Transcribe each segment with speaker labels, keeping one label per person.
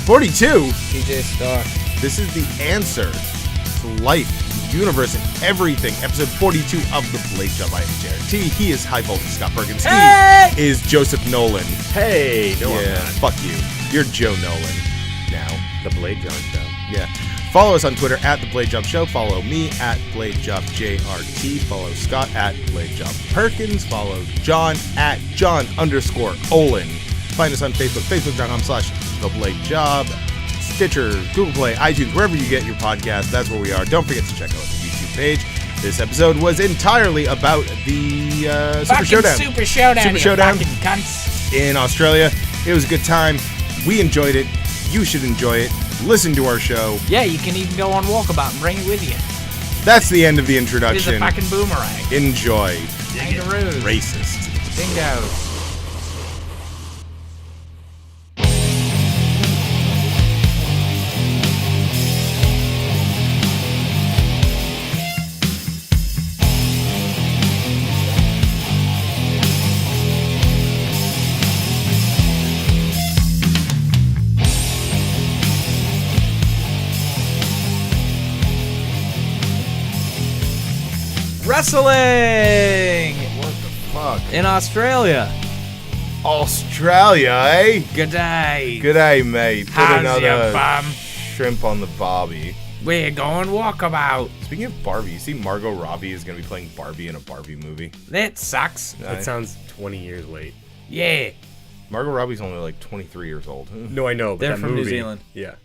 Speaker 1: 42?
Speaker 2: TJ Stark.
Speaker 1: This is the answer to life, the universe, and everything. Episode 42 of The Blade Job. I am JRT. He is High Voltage Scott Perkins.
Speaker 2: Hey!
Speaker 1: He is Joseph Nolan.
Speaker 3: Hey, no, I'm not.
Speaker 1: Fuck you. You're Joe Nolan now.
Speaker 3: The Blade Job Show.
Speaker 1: Yeah. Follow us on Twitter at The Blade Job Show. Follow me at Blade Job JRT. Follow Scott at Blade Job Perkins. Follow John at John_Olen. Find us on Facebook, facebook.com/The Blade Job. Stitcher, Google Play, iTunes, wherever you get your podcast, that's where we are. Don't forget to check out the YouTube page. This episode was entirely about the Super Showdown.
Speaker 2: Super Showdown.
Speaker 1: Super Showdown
Speaker 2: fucking cunts.
Speaker 1: in Australia. It was a good time. We enjoyed it. You should enjoy it. Listen to our show.
Speaker 2: Yeah, you can even go on walkabout and bring it with you.
Speaker 1: That's the end of the
Speaker 2: It is
Speaker 1: introduction.
Speaker 2: a fucking boomerang.
Speaker 1: Enjoy.
Speaker 2: Kangaroos.
Speaker 1: Racist.
Speaker 2: Dingoes. Wrestling
Speaker 1: What the fuck?
Speaker 2: in Australia.
Speaker 1: Australia, eh?
Speaker 2: Good day.
Speaker 1: Good day, mate. Put
Speaker 2: How's
Speaker 1: another
Speaker 2: your bum?
Speaker 1: shrimp on the barbie.
Speaker 2: We're going walkabout.
Speaker 1: Speaking of Barbie, you see Margot Robbie is going to be playing Barbie in a Barbie movie.
Speaker 2: That sucks.
Speaker 3: That sounds 20 years late.
Speaker 2: Yeah.
Speaker 1: Margot Robbie's only like 23 years old.
Speaker 3: No, I know, but
Speaker 2: They're
Speaker 3: that
Speaker 2: from New
Speaker 3: movie,
Speaker 2: Zealand.
Speaker 3: Yeah.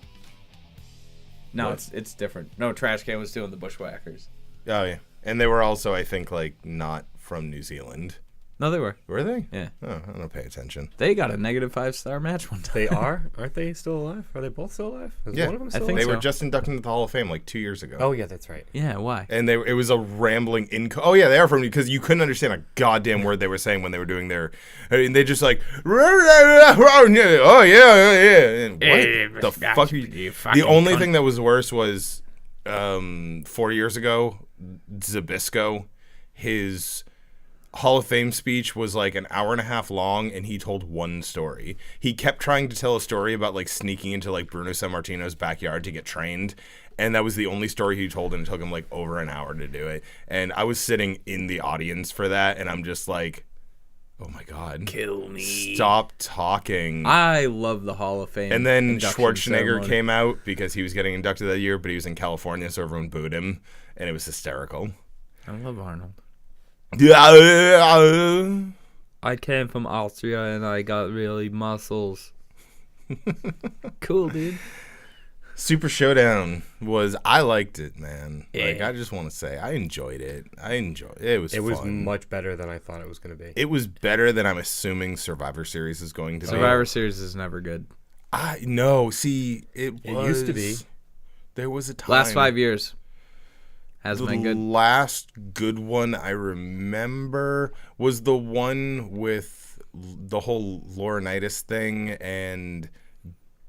Speaker 2: No,
Speaker 1: What?
Speaker 2: it's different. No, Trash Can was doing the Bushwhackers.
Speaker 1: Oh, yeah. And they were also, I think, like, not from New Zealand.
Speaker 2: No, they were.
Speaker 1: Were they?
Speaker 2: Yeah.
Speaker 1: Oh, I don't pay attention.
Speaker 2: They got a negative 5-star match one time.
Speaker 3: They are? Aren't they still alive? Are they both still alive? Is
Speaker 1: Yeah.
Speaker 3: one of them
Speaker 2: I
Speaker 3: still
Speaker 2: think
Speaker 1: They
Speaker 3: alive?
Speaker 1: were
Speaker 2: so.
Speaker 1: just inducted into the Hall of Fame like 2 years ago.
Speaker 3: Oh, yeah, that's right.
Speaker 2: Yeah, why?
Speaker 1: And it was a rambling Oh yeah, they are from, because you couldn't understand a goddamn word they were saying when they were doing their. And they just like, oh yeah. And what the fuck? The only thing that was worse was 4 years ago, Zbyszko, his Hall of Fame speech was like an hour and a half long, and he told one story. He kept trying to tell a story about like sneaking into like Bruno Sammartino's backyard to get trained, and that was the only story he told, and it took him like over an hour to do it. And I was sitting in the audience for that, and I'm just like, oh my god,
Speaker 2: Kill me.
Speaker 1: stop talking.
Speaker 2: I love the Hall of Fame.
Speaker 1: And then
Speaker 2: induction
Speaker 1: Schwarzenegger
Speaker 2: ceremony.
Speaker 1: came out because he was getting inducted that year, but he was in California, so everyone booed him, and it was hysterical.
Speaker 2: I love Arnold.
Speaker 1: Yeah.
Speaker 2: I came from Austria and I got really muscles. Cool, dude.
Speaker 1: Super Showdown I liked it, man. Like,
Speaker 2: Yeah.
Speaker 1: I just want to say, I enjoyed it. It was
Speaker 3: It was
Speaker 1: fun.
Speaker 3: much better than I thought it was going to be.
Speaker 1: It was better than I'm assuming Survivor Series is going to be.
Speaker 2: Survivor Series is never good.
Speaker 1: No, see, it
Speaker 3: used to be.
Speaker 1: There was a time.
Speaker 2: Last 5 years has
Speaker 1: The
Speaker 2: been good.
Speaker 1: last good one I remember was the one with the whole Laurinaitis thing and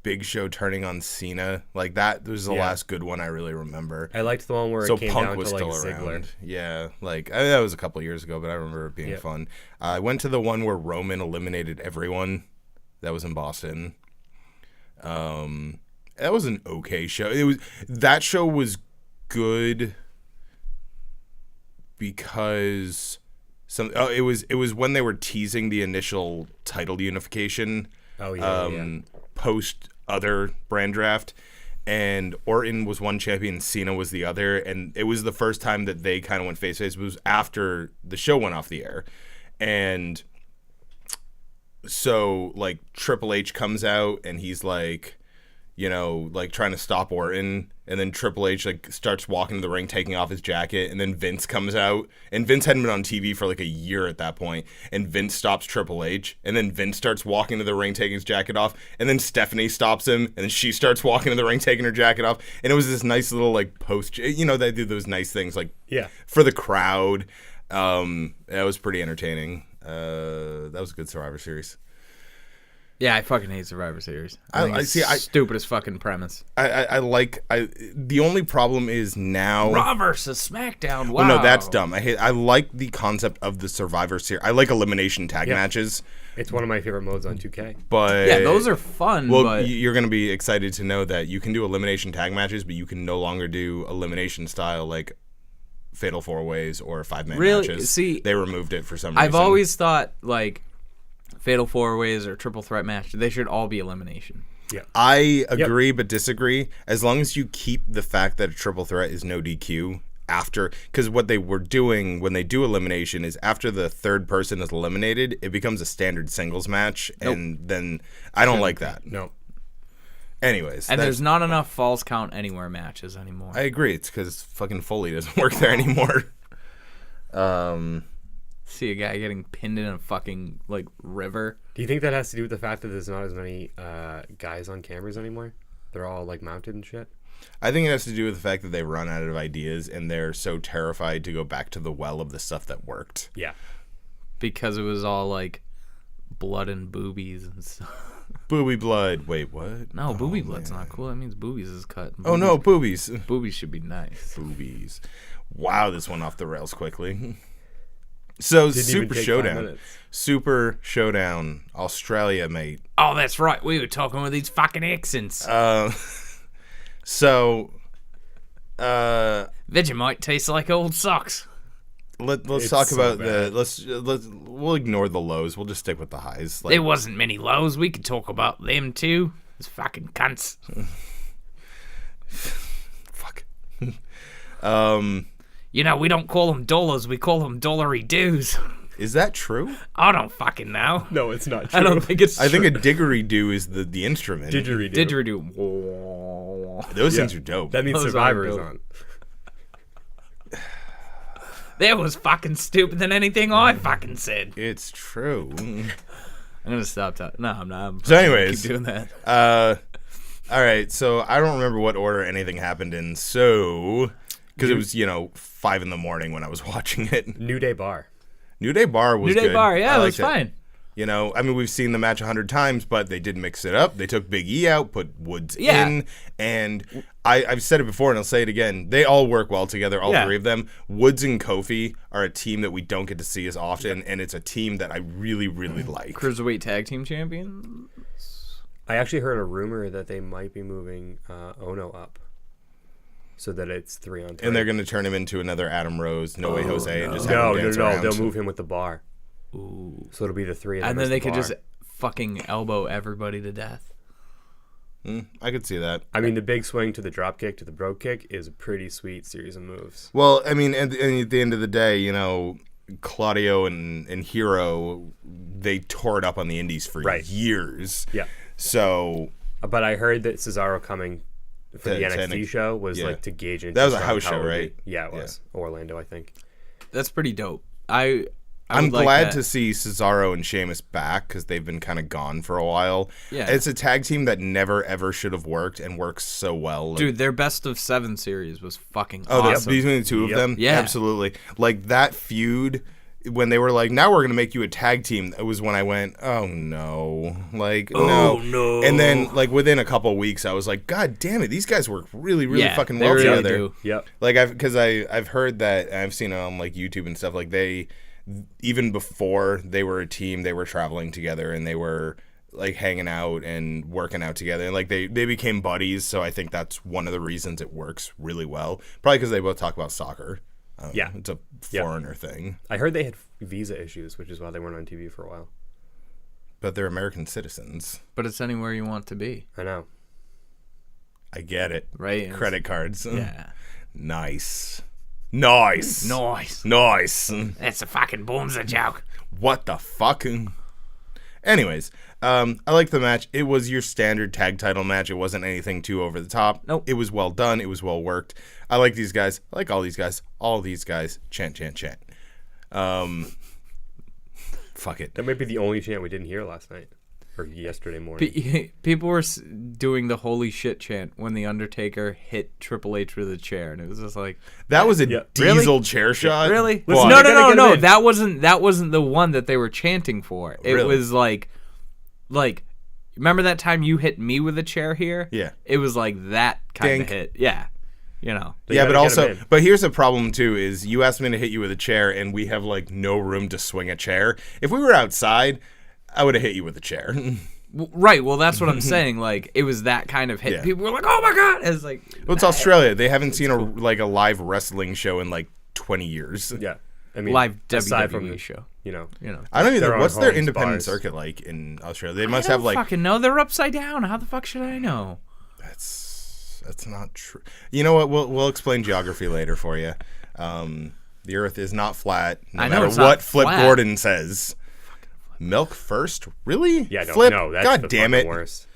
Speaker 1: Big Show turning on Cena. Like, that was the
Speaker 3: Yeah.
Speaker 1: last good one I really remember.
Speaker 3: I liked the one where
Speaker 1: So
Speaker 3: it came
Speaker 1: Punk
Speaker 3: down
Speaker 1: was
Speaker 3: to like
Speaker 1: still
Speaker 3: Ziggler.
Speaker 1: around. Yeah, like that was a couple years ago, but I remember it being
Speaker 3: Yep.
Speaker 1: fun. I went to the one where Roman eliminated everyone. That was in Boston. That was an okay show. That show was good because it was when they were teasing the initial title unification.
Speaker 3: Oh, yeah.
Speaker 1: Post other brand draft, and Orton was one champion, Cena was the other, and it was the first time that they kind of went face to face. It was after the show went off the air, and so like Triple H comes out and he's like, you know, like trying to stop Orton, and then Triple H like starts walking to the ring, taking off his jacket, and then Vince comes out, and Vince hadn't been on TV for like a year at that point, and Vince stops Triple H, and then Vince starts walking to the ring, taking his jacket off, and then Stephanie stops him, and then she starts walking to the ring, taking her jacket off, and it was this nice little like post, you know, they do those nice things like for the crowd. That was pretty entertaining. That was a good Survivor Series.
Speaker 2: Yeah, I fucking hate Survivor Series. I think it's stupidest fucking premise.
Speaker 1: The only problem is now
Speaker 2: Raw versus SmackDown. Wow.
Speaker 1: Well, no, that's dumb. I like the concept of the Survivor Series. I like elimination tag matches.
Speaker 3: It's one of my favorite modes on 2K.
Speaker 1: But
Speaker 2: yeah, those are fun.
Speaker 1: Well,
Speaker 2: but
Speaker 1: you're going to be excited to know that you can do elimination tag matches, but you can no longer do elimination style like Fatal 4-Ways or 5-man matches.
Speaker 2: See,
Speaker 1: they removed it for some reason.
Speaker 2: I've always thought like Fatal 4-Ways or triple threat match, they should all be elimination.
Speaker 3: Yeah,
Speaker 1: I agree but disagree. As long as you keep the fact that a triple threat is no DQ after, because what they were doing when they do elimination is after the third person is eliminated, it becomes a standard singles match, and then I don't like that.
Speaker 3: No.
Speaker 1: Anyways,
Speaker 2: and there's not enough falls count anywhere matches anymore.
Speaker 1: I agree. It's because fucking Foley doesn't work there anymore.
Speaker 2: See a guy getting pinned in a fucking like river.
Speaker 3: Do you think that has to do with the fact that there's not as many guys on cameras anymore? They're all like mounted and shit.
Speaker 1: I think it has to do with the fact that they run out of ideas and they're so terrified to go back to the well of the stuff that worked.
Speaker 3: Yeah,
Speaker 2: because it was all like blood and boobies and stuff.
Speaker 1: Booby blood. Wait, what?
Speaker 2: No, booby blood's not cool. That means boobies is cut.
Speaker 1: Oh no, boobies.
Speaker 2: Boobies should be nice.
Speaker 1: Boobies. Wow, this went off the rails quickly. So Super Showdown. Super Showdown. Australia, mate.
Speaker 2: Oh, that's right. We were talking with these fucking accents.
Speaker 1: So
Speaker 2: Vegemite tastes like old socks.
Speaker 1: Let's talk about we'll ignore the lows. We'll just stick with the highs.
Speaker 2: There wasn't many lows. We could talk about them too. Those fucking cunts.
Speaker 1: Fuck.
Speaker 2: You know, we don't call them dollars. We call them dollary doos.
Speaker 1: Is that true?
Speaker 2: I don't fucking know.
Speaker 3: no, it's not true.
Speaker 2: I don't think it's true.
Speaker 1: I think a Digeridoo is the instrument.
Speaker 3: Digeridoo.
Speaker 1: Those things are dope.
Speaker 3: That means
Speaker 2: Those
Speaker 3: Survivor
Speaker 2: are
Speaker 3: is
Speaker 2: dope.
Speaker 3: on.
Speaker 2: That was fucking stupid than anything I fucking said.
Speaker 1: It's true.
Speaker 2: I'm gonna stop talking. No, I'm not.
Speaker 1: So anyways,
Speaker 2: keep doing that.
Speaker 1: All right. So I don't remember what order anything happened in. So because it was 5 a.m. when I was watching it.
Speaker 3: New Day Bar.
Speaker 1: New Day Bar was
Speaker 2: New Day
Speaker 1: good.
Speaker 2: Bar, yeah,
Speaker 1: I
Speaker 2: it was
Speaker 1: liked
Speaker 2: fine.
Speaker 1: I mean, we've seen the match 100 times, but they did mix it up. They took Big E out, put Woods in, and I've said it before and I'll say it again. They all work well together, all three of them. Woods and Kofi are a team that we don't get to see as often, and it's a team that I really, really like.
Speaker 2: Cruiserweight Tag Team Champion.
Speaker 3: I actually heard a rumor that they might be moving Ono up, so that it's 3-on-3.
Speaker 1: And they're going to turn him into another Adam Rose, No Way Jose, and just have him dance
Speaker 3: no.
Speaker 1: around.
Speaker 3: They'll move him with the bar.
Speaker 2: Ooh.
Speaker 3: So it'll be the three of them.
Speaker 2: And then they could
Speaker 3: bar.
Speaker 2: just fucking elbow everybody to death.
Speaker 1: I could see that.
Speaker 3: I mean, the big swing to the drop kick to the brogue kick is a pretty sweet series of moves.
Speaker 1: Well, I mean, at the end of the day, Claudio and Hero, they tore it up on the indies for years.
Speaker 3: Yeah.
Speaker 1: So.
Speaker 3: But I heard that Cesaro coming for the NXT show was like to gauge into
Speaker 1: that was a house show, right?
Speaker 3: Yeah, it was. Orlando, I think.
Speaker 2: That's pretty dope.
Speaker 1: I'm glad to see Cesaro and Sheamus back because they've been kind of gone for a while.
Speaker 2: Yeah.
Speaker 1: It's a tag team that never, ever should have worked and works so well.
Speaker 2: Dude, their best of 7 series was fucking awesome.
Speaker 1: Between the two of them?
Speaker 2: Yeah.
Speaker 1: Absolutely. Like that feud, when they were like, now we're going to make you a tag team, it was when I went, oh no. No. And then, within a couple of weeks, I was like, God damn it, these guys work really, really fucking well
Speaker 2: really
Speaker 1: together.
Speaker 2: do.
Speaker 3: Yep.
Speaker 1: Because I've heard that, and I've seen it on YouTube and stuff, even before they were a team, they were traveling together and they were hanging out and working out together, and they became buddies. So I think that's one of the reasons it works really well. Probably because they both talk about soccer. It's a foreigner thing.
Speaker 3: I heard they had visa issues, which is why they weren't on TV for a while.
Speaker 1: But they're American citizens.
Speaker 2: But it's anywhere you want to be.
Speaker 3: I know.
Speaker 1: I get it.
Speaker 2: Right?
Speaker 1: Credit cards.
Speaker 2: Yeah.
Speaker 1: Nice.
Speaker 2: Nice.
Speaker 1: That's
Speaker 2: a fucking boomser joke.
Speaker 1: What the fuck? Anyways, I like the match. It was your standard tag title match. It wasn't anything too over the top.
Speaker 2: Nope.
Speaker 1: It was well done. It was well worked. I like these guys. I like all these guys. All these guys. Chant, chant, chant. Fuck it.
Speaker 3: That might be the only chant we didn't hear last night. Or yesterday morning.
Speaker 2: People were doing the holy shit chant when the Undertaker hit Triple H with a chair, and it was just like
Speaker 1: that was a diesel chair shot.
Speaker 2: Really?
Speaker 3: Listen,
Speaker 2: No. That wasn't the one that they were chanting for. It was like remember that time you hit me with a chair here?
Speaker 1: Yeah.
Speaker 2: It was like that kind of
Speaker 1: Dink.
Speaker 2: hit. Yeah. You know.
Speaker 1: Yeah, but
Speaker 3: gotta get 'em
Speaker 1: also,
Speaker 3: in.
Speaker 1: but here's the problem too: is you asked me to hit you with a chair, and we have like no room to swing a chair. If we were outside, I would have hit you with a chair.
Speaker 2: Right. Well, that's what I'm saying. Like, it was that kind of hit.
Speaker 1: Yeah.
Speaker 2: People were like, "Oh my god!" It's like,
Speaker 1: Well, it's Australia. They haven't seen a live wrestling show in like 20 years.
Speaker 3: Yeah. I mean,
Speaker 2: live
Speaker 3: aside
Speaker 2: WWE
Speaker 3: from the,
Speaker 2: show.
Speaker 3: you know,
Speaker 1: I don't even.
Speaker 3: Their own
Speaker 1: What's their
Speaker 3: homes,
Speaker 1: independent
Speaker 3: bars.
Speaker 1: circuit like in Australia? They must
Speaker 2: I
Speaker 1: have
Speaker 2: don't
Speaker 1: like.
Speaker 2: fucking know. They're upside down. How the fuck should I know?
Speaker 1: That's not true. You know what? We'll explain geography later for you. The Earth is not flat. No
Speaker 2: I know
Speaker 1: matter
Speaker 2: it's
Speaker 1: what
Speaker 2: not
Speaker 1: Flip
Speaker 2: flat.
Speaker 1: Gordon says. Milk first? Really?
Speaker 3: yeah, no,
Speaker 1: Flip?
Speaker 3: no, that's
Speaker 1: God
Speaker 3: the
Speaker 1: damn
Speaker 3: fucking
Speaker 1: it.
Speaker 3: worst.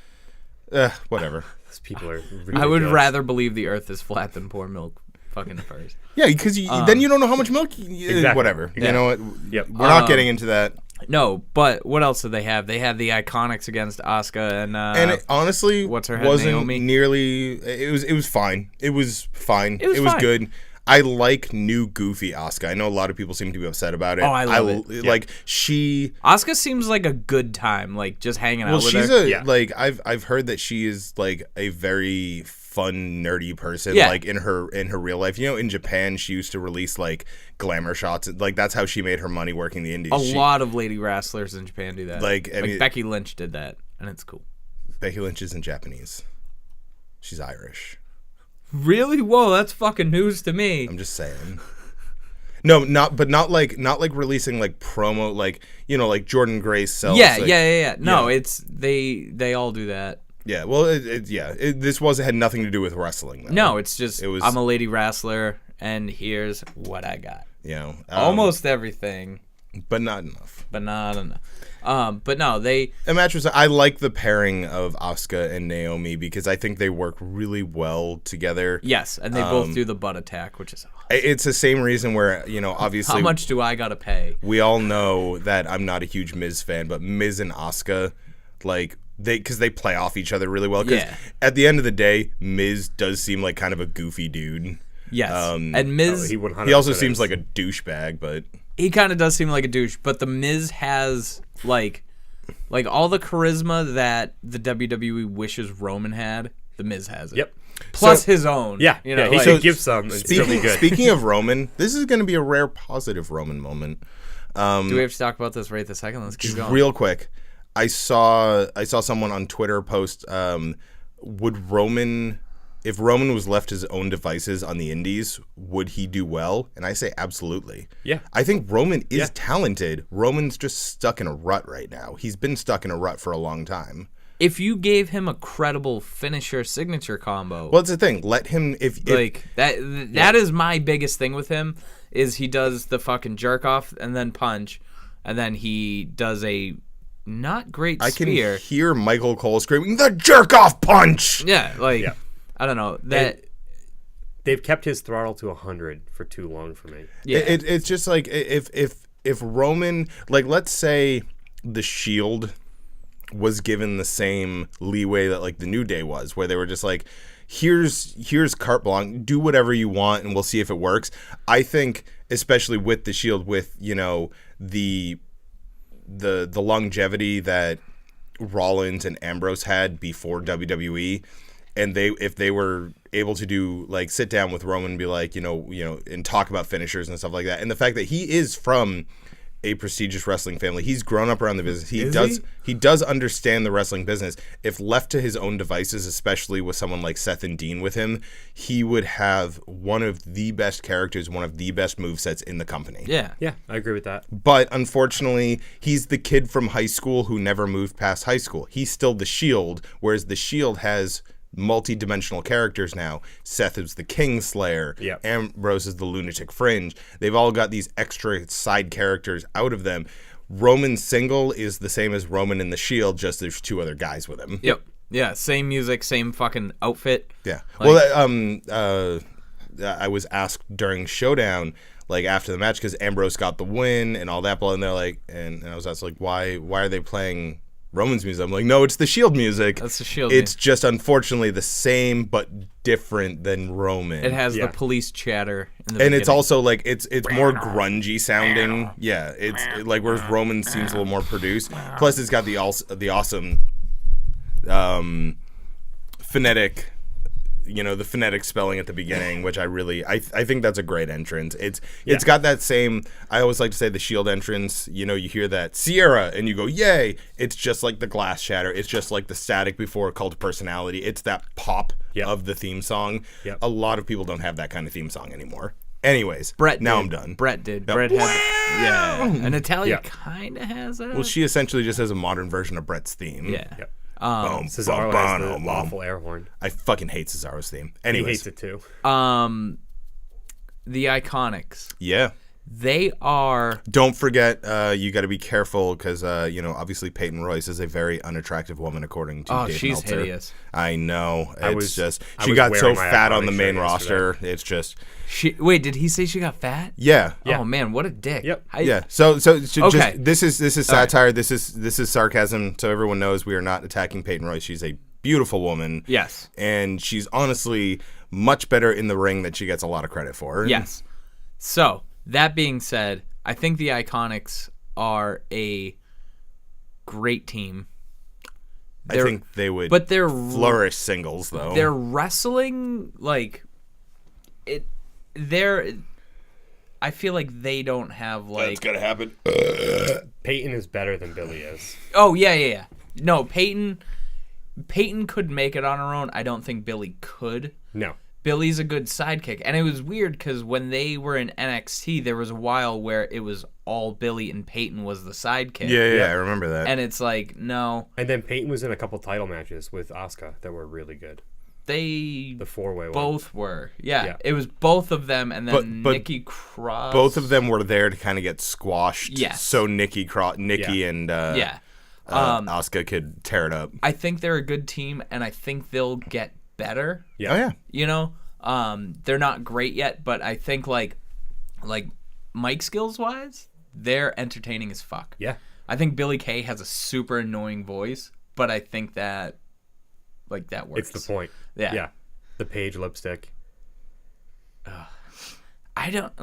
Speaker 1: Whatever.
Speaker 3: Those people are.
Speaker 2: I would
Speaker 3: ridiculous.
Speaker 2: rather believe the Earth is flat than pour milk fucking first.
Speaker 1: Yeah, because then you don't know how much milk.
Speaker 3: Exactly.
Speaker 1: Whatever.
Speaker 2: Yeah.
Speaker 1: You know what?
Speaker 3: Yep.
Speaker 1: We're not getting into that.
Speaker 2: No, but what else did they have? They had the Iconics against Asuka and
Speaker 1: And it honestly
Speaker 2: what's her head,
Speaker 1: wasn't
Speaker 2: Naomi?
Speaker 1: nearly. It was fine. It was fine.
Speaker 2: It was fine.
Speaker 1: good. I like new goofy Asuka. I know a lot of people seem to be upset about it.
Speaker 2: Oh, I love it.
Speaker 1: Like she.
Speaker 2: Asuka seems like a good time, like just hanging out
Speaker 1: Well,
Speaker 2: with
Speaker 1: she's
Speaker 2: her.
Speaker 3: Yeah.
Speaker 1: like I've heard that she is like a very fun nerdy person.
Speaker 2: Yeah.
Speaker 1: Like in her real life. You know, in Japan, she used to release like glamour shots. Like that's how she made her money working the indies.
Speaker 2: A lot of lady wrestlers in Japan do that.
Speaker 1: Like, I mean-
Speaker 2: Becky Lynch did that, and it's cool.
Speaker 1: Becky Lynch isn't Japanese. She's Irish.
Speaker 2: Really? Whoa, that's fucking news to me.
Speaker 1: I'm just saying. No, not like releasing like promo, like you know, like Jordan Grace sells.
Speaker 2: Yeah,
Speaker 1: like,
Speaker 2: yeah. No,
Speaker 1: yeah.
Speaker 2: it's they all do that.
Speaker 1: Yeah, well, this had nothing to do with wrestling. Though.
Speaker 2: No, it's just
Speaker 1: It was-
Speaker 2: I'm a lady wrestler, and here's what I got.
Speaker 1: You know,
Speaker 2: Almost everything,
Speaker 1: but not enough.
Speaker 2: but not enough. But no, they.
Speaker 1: A match was. I like the pairing of Asuka and Naomi because I think they work really well together.
Speaker 2: Yes, and they both do the butt attack, which is.
Speaker 1: It's the same reason where obviously
Speaker 2: How much do I gotta pay?
Speaker 1: we all know that I'm not a huge Miz fan, but Miz and Asuka, like because they play off each other really well. 'Cause
Speaker 2: Yeah.
Speaker 1: at the end of the day, Miz does seem like kind of a goofy dude.
Speaker 2: Yes, and Miz.
Speaker 3: He 100%
Speaker 1: He also seems
Speaker 3: is.
Speaker 1: like a douchebag, but
Speaker 2: He kind of does seem like a douche, but the Miz has like all the charisma that the WWE wishes Roman had. The Miz has it.
Speaker 3: Yep.
Speaker 2: Plus
Speaker 1: So-
Speaker 2: his own.
Speaker 3: Yeah.
Speaker 2: You know,
Speaker 3: yeah. He
Speaker 2: like,
Speaker 3: should give some and still be good.
Speaker 1: Speaking of Roman, this is going to be a rare positive Roman moment.
Speaker 2: do we have to talk about this right this second? Let's keep going.
Speaker 1: Real quick, I saw someone on Twitter post, would Roman, if Roman was left his own devices on the indies, would he do well? And I say absolutely.
Speaker 3: Yeah.
Speaker 1: I think Roman is
Speaker 3: Yeah.
Speaker 1: talented. Roman's just stuck in a rut right now. He's been stuck in a rut for a long time.
Speaker 2: If you gave him a credible finisher signature combo,
Speaker 1: Well, that's the thing. Let him, if
Speaker 2: like that is my biggest thing with him is he does the fucking jerk off and then punch, and then he does a not great
Speaker 1: I can
Speaker 2: spear.
Speaker 1: hear Michael Cole screaming, "The jerk off punch!"
Speaker 2: Yeah, like
Speaker 3: Yeah.
Speaker 2: I don't know that.
Speaker 3: They've kept his throttle to 100 for too long for me.
Speaker 2: Yeah,
Speaker 1: It's just like if Roman, like let's say the Shield was given the same leeway that like the New Day was, where they were just like, here's carte blanche, do whatever you want and we'll see if it works. I think especially with the Shield, with the longevity that Rollins and Ambrose had before WWE, and if they were able to do like sit down with Roman and be like, and talk about finishers and stuff like that, and the fact that he is from a prestigious wrestling family, he's grown up around the business. He does understand the wrestling business. If left to his own devices, especially with someone like Seth and Dean with him, he would have one of the best characters, one of the best movesets in the company.
Speaker 2: yeah.
Speaker 3: Yeah, I agree with that.
Speaker 1: But unfortunately, he's the kid from high school who never moved past high school. He's still the Shield, whereas the Shield has multi-dimensional characters now. Seth is the Kingslayer.
Speaker 3: Yep.
Speaker 1: Ambrose is the Lunatic Fringe. They've all got these extra side characters out of them. Roman single is the same as Roman in the Shield, just there's two other guys with him.
Speaker 2: Yep. Yeah. Same music, same fucking outfit.
Speaker 1: Yeah.
Speaker 2: Like-
Speaker 1: I was asked during Showdown, like after the match, because Ambrose got the win and all that, and they're like, and I was asked like, why are they playing Roman's music? I'm like, no, it's the Shield music.
Speaker 2: That's the Shield
Speaker 1: It's
Speaker 2: music.
Speaker 1: just unfortunately the same but different than Roman.
Speaker 2: It has
Speaker 3: Yeah.
Speaker 2: the police chatter. In the
Speaker 1: and it's
Speaker 2: beginning.
Speaker 1: also like it's more grungy sounding. Yeah, it's like whereas Roman seems a little more produced. Plus, it's got the awesome phonetic. The phonetic spelling at the beginning, which I think that's a great entrance. It's got that same, I always like to say the Shield entrance, you hear that Sierra and you go, yay. It's just like the glass shatter. It's just like the static before Cult of Personality. It's that pop of the theme song.
Speaker 3: Yep.
Speaker 1: A lot of people don't have that kind of theme song anymore. Anyways,
Speaker 2: Brett
Speaker 1: now
Speaker 2: did.
Speaker 1: I'm done.
Speaker 2: Brett did.
Speaker 1: Yep.
Speaker 2: Brett had, and Natalia kind of has that.
Speaker 1: Well, she essentially just has a modern version of Brett's theme.
Speaker 2: Yeah.
Speaker 3: Yep.
Speaker 1: Boom,
Speaker 3: Cesaro
Speaker 1: boom,
Speaker 3: has the
Speaker 1: boom,
Speaker 3: awful
Speaker 1: boom.
Speaker 3: air horn.
Speaker 1: I fucking hate Cesaro's theme.
Speaker 3: He
Speaker 1: Anyways.
Speaker 3: hates it too.
Speaker 2: The Ikonics.
Speaker 1: Yeah.
Speaker 2: They are.
Speaker 1: Don't forget, you got to be careful because, obviously Peyton Royce is a very unattractive woman, according to Dave
Speaker 2: she's
Speaker 1: Meltzer.
Speaker 2: hideous.
Speaker 1: I know.
Speaker 3: I
Speaker 1: She
Speaker 3: was
Speaker 1: got so
Speaker 3: wearing my
Speaker 1: fat on
Speaker 3: Iconics
Speaker 1: the main
Speaker 3: shirt
Speaker 1: roster. It's just,
Speaker 2: Wait, did he say she got fat?
Speaker 1: yeah.
Speaker 2: Oh man, what a dick.
Speaker 3: Yep.
Speaker 1: Yeah. So
Speaker 2: Okay.
Speaker 1: this is satire. This is sarcasm. So everyone knows we are not attacking Peyton Royce. She's a beautiful woman.
Speaker 2: Yes.
Speaker 1: And she's honestly much better in the ring than she gets a lot of credit for.
Speaker 2: Yes. So that being said, I think the Ikonics are a great team.
Speaker 1: I think they would
Speaker 2: But they're
Speaker 1: flourish singles though.
Speaker 2: They're wrestling like it. I feel like they don't have like.
Speaker 1: That's gotta happen.
Speaker 3: Peyton is better than Billy is.
Speaker 2: Oh yeah. No, Peyton could make it on her own. I don't think Billy could.
Speaker 3: No.
Speaker 2: Billy's a good sidekick. And it was weird because when they were in NXT, there was a while where it was all Billy and Peyton was the sidekick.
Speaker 1: Yeah, I remember that.
Speaker 2: And it's like, no.
Speaker 3: And then Peyton was in a couple title matches with Asuka that were really good.
Speaker 2: The
Speaker 3: four-way one.
Speaker 2: both were. Yeah,
Speaker 3: Yeah.
Speaker 2: it was both of them, and then
Speaker 1: But
Speaker 2: Nikki Cross.
Speaker 1: both of them were there to kind of get squashed.
Speaker 2: Yes.
Speaker 1: So Nikki and Asuka could tear it up.
Speaker 2: I think they're a good team, and I think they'll get better.
Speaker 1: Yeah. Oh yeah.
Speaker 2: They're not great yet, but I think like mic skills wise, they're entertaining as fuck.
Speaker 3: Yeah.
Speaker 2: I think Billy Kay has a super annoying voice, but I think that that works.
Speaker 3: It's the point.
Speaker 2: Yeah.
Speaker 3: Yeah. The Page lipstick.
Speaker 2: I don't.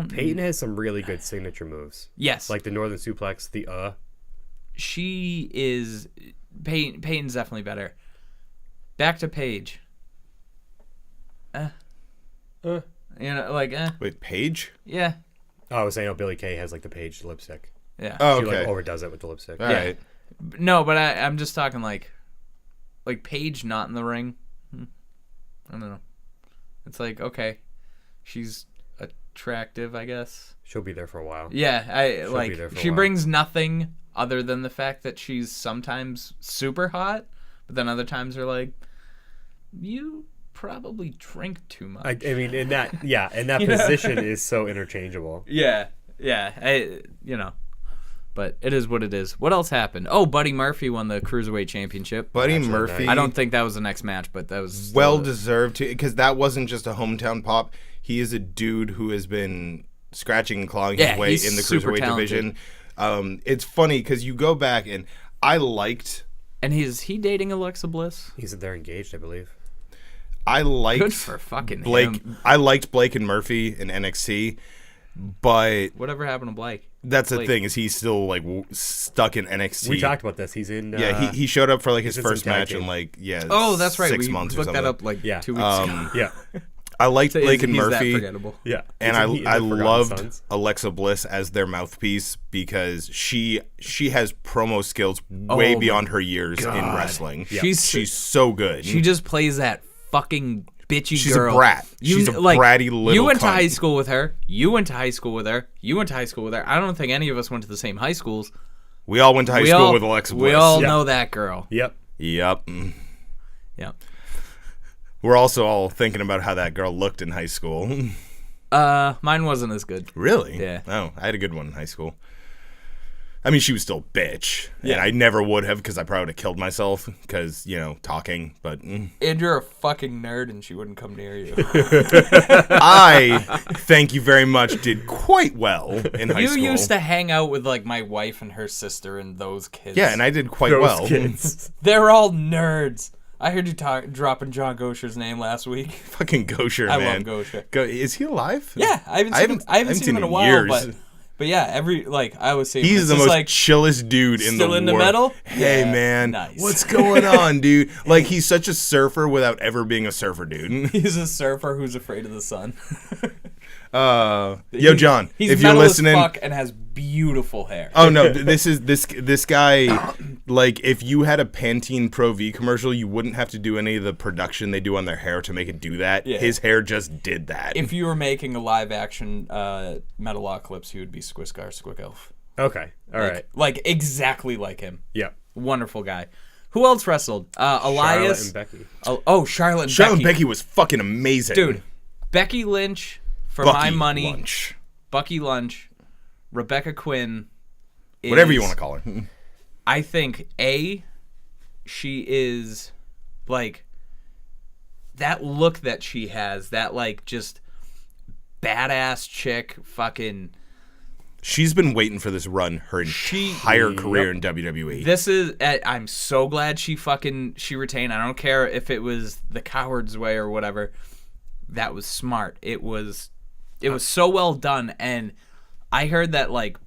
Speaker 3: Peyton has some really good signature moves.
Speaker 2: Yes.
Speaker 3: Like the Northern Suplex,
Speaker 2: She is. Peyton's definitely better. Back to Paige.
Speaker 1: Wait, Paige?
Speaker 2: Yeah.
Speaker 3: Oh, I was saying, Billy Kay has like the Page lipstick.
Speaker 2: Yeah.
Speaker 1: Oh,
Speaker 3: She
Speaker 1: okay.
Speaker 3: like overdoes it with the lipstick.
Speaker 1: All right.
Speaker 2: No, but I'm just talking like Paige not in the ring. I don't know. It's like, okay, she's attractive, I guess.
Speaker 3: She'll be there for a while.
Speaker 2: Yeah,
Speaker 3: She'll be there for a
Speaker 2: she
Speaker 3: while.
Speaker 2: brings nothing other than the fact that she's sometimes super hot, but then other times they're like, you probably drink too much.
Speaker 3: I mean, in that position is so interchangeable.
Speaker 2: Yeah. But it is what it is. What else happened? Oh, Buddy Murphy won the Cruiserweight Championship.
Speaker 1: Buddy
Speaker 3: Actually,
Speaker 1: Murphy.
Speaker 2: I don't think that was the next match, but that was
Speaker 1: well deserved to, because that wasn't just a hometown pop. He is a dude who has been scratching and clawing his way
Speaker 2: he's
Speaker 1: in the
Speaker 2: super
Speaker 1: cruiserweight
Speaker 2: talented.
Speaker 1: division. It's funny because you go back and I liked.
Speaker 2: And is he dating Alexa Bliss?
Speaker 3: They're engaged, I believe.
Speaker 1: I liked
Speaker 2: Good for fucking
Speaker 1: Blake.
Speaker 2: him.
Speaker 1: I liked Blake and Murphy in NXT, but
Speaker 2: Whatever happened to Blake?
Speaker 1: that's the
Speaker 2: Blake.
Speaker 1: thing is he's still like stuck in NXT.
Speaker 3: We talked about this. He's in.
Speaker 1: Yeah, he showed up for like his
Speaker 3: in some
Speaker 1: first
Speaker 3: tag
Speaker 1: match
Speaker 3: team.
Speaker 1: in like
Speaker 2: Oh, that's right.
Speaker 1: 6
Speaker 2: We
Speaker 1: months or
Speaker 2: looked
Speaker 1: something.
Speaker 2: that up like 2 weeks ago.
Speaker 3: Yeah.
Speaker 1: I liked
Speaker 2: So
Speaker 1: Blake and
Speaker 2: he's that
Speaker 1: Murphy.
Speaker 2: forgettable.
Speaker 3: Yeah.
Speaker 1: And
Speaker 3: Isn't he in
Speaker 1: I
Speaker 3: the Forgotten
Speaker 1: loved
Speaker 3: Sons?
Speaker 1: Alexa Bliss as their mouthpiece because she has promo skills way
Speaker 2: Oh
Speaker 1: beyond
Speaker 2: my
Speaker 1: her years in
Speaker 2: God.
Speaker 1: wrestling.
Speaker 2: Yeah.
Speaker 1: She's so good.
Speaker 2: She just plays that fucking bitchy
Speaker 1: She's
Speaker 2: girl.
Speaker 1: a brat. She's a bratty little
Speaker 2: You went to
Speaker 1: cunt.
Speaker 2: high school with her. You went to high school with her. You went to high school with her. I don't think any of us went to the same high schools.
Speaker 1: We all went to high school with Alexa Bliss.
Speaker 2: We all
Speaker 3: Yeah.
Speaker 2: know that girl.
Speaker 3: Yep.
Speaker 1: Yep.
Speaker 2: Yep.
Speaker 1: We're also all thinking about how that girl looked in high school.
Speaker 2: Mine wasn't as good.
Speaker 1: Really?
Speaker 2: Yeah.
Speaker 1: Oh, I had a good one in high school. I mean, she was still a bitch.
Speaker 3: Yeah.
Speaker 1: And I never would have because I probably would have killed myself because, talking. But
Speaker 2: And you're a fucking nerd and she wouldn't come near you.
Speaker 1: I, thank you very much, did quite well in high
Speaker 2: You
Speaker 1: school.
Speaker 2: used to hang out with like my wife and her sister and those kids.
Speaker 1: Yeah, and I did quite
Speaker 3: Those
Speaker 1: well.
Speaker 3: kids.
Speaker 2: They're all nerds. I heard you dropping John Gosher's name last week.
Speaker 1: Fucking Gosher,
Speaker 2: I
Speaker 1: man.
Speaker 2: love Gosher.
Speaker 1: Is he alive?
Speaker 2: Yeah, I haven't seen him in a while,
Speaker 1: years.
Speaker 2: but But yeah, I always say
Speaker 1: he's the most chillest dude in the world.
Speaker 2: Still into metal?
Speaker 1: Hey man, what's going on, dude? Like he's such a surfer without ever being a surfer, dude.
Speaker 2: He's a surfer who's afraid of the sun.
Speaker 1: Yo, John,
Speaker 2: he's
Speaker 1: if you're listening,
Speaker 2: as fuck and has beautiful hair.
Speaker 1: Oh no, this guy. Like if you had a Pantene Pro V commercial, you wouldn't have to do any of the production they do on their hair to make it do that. Yeah. His hair just did that.
Speaker 2: If you were making a live action Metalocalypse, he would be Squiscar Squickelf.
Speaker 3: Okay, all right,
Speaker 2: like exactly like him.
Speaker 3: Yeah,
Speaker 2: wonderful guy. Who else wrestled? Elias
Speaker 3: Charlotte and Becky.
Speaker 2: Charlotte and
Speaker 1: Charlotte
Speaker 2: Becky.
Speaker 1: and Becky was fucking amazing,
Speaker 2: dude. Becky Lynch. For
Speaker 1: Bucky
Speaker 2: my money,
Speaker 1: Lunch.
Speaker 2: Bucky Lunch, Rebecca Quinn,
Speaker 1: whatever you want to call her.
Speaker 2: I think she is like that look that she has, that like just badass chick, fucking.
Speaker 1: She's been waiting for this run her entire career in WWE.
Speaker 2: This is. I'm so glad she retained. I don't care if it was the coward's way or whatever. That was smart. It was so well done, and I heard that like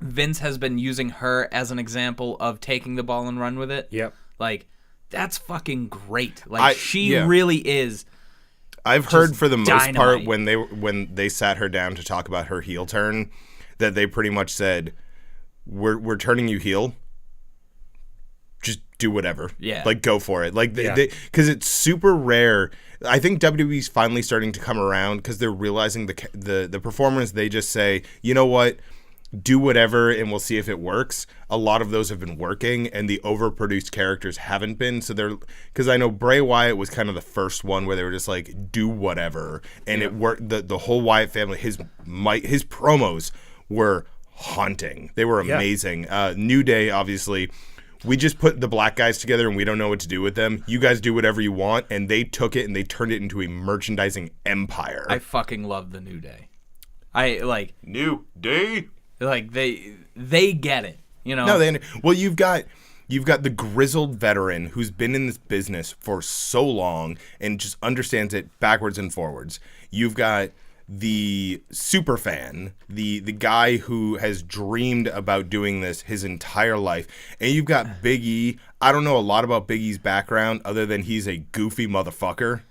Speaker 2: Vince has been using her as an example of taking the ball and run with it.
Speaker 3: Yep.
Speaker 2: Like that's fucking great. Like she really is.
Speaker 1: I've heard for the most
Speaker 2: dynamite.
Speaker 1: part when they sat her down to talk about her heel turn, that they pretty much said, "We're turning you heel. Just do whatever.
Speaker 2: Yeah.
Speaker 1: Like go for it. Like because it's super rare." I think WWE's finally starting to come around because they're realizing the performers, they just say, you know what, do whatever and we'll see if it works. A lot of those have been working and the overproduced characters haven't been. So because I know Bray Wyatt was kind of the first one where they were just like, do whatever. And it worked. The whole Wyatt family, his promos were haunting. They were amazing. New Day, obviously. We just put the black guys together and we don't know what to do with them. You guys do whatever you want. And they took it and they turned it into a merchandising empire.
Speaker 2: I fucking love the New Day.
Speaker 1: New Day?
Speaker 2: Like they get it, you know?
Speaker 1: No, well, you've got the grizzled veteran who's been in this business for so long and just understands it backwards and forwards. You've got the super fan, the guy who has dreamed about doing this his entire life. And you've got Big E. I don't know a lot about Big E's background other than he's a goofy motherfucker.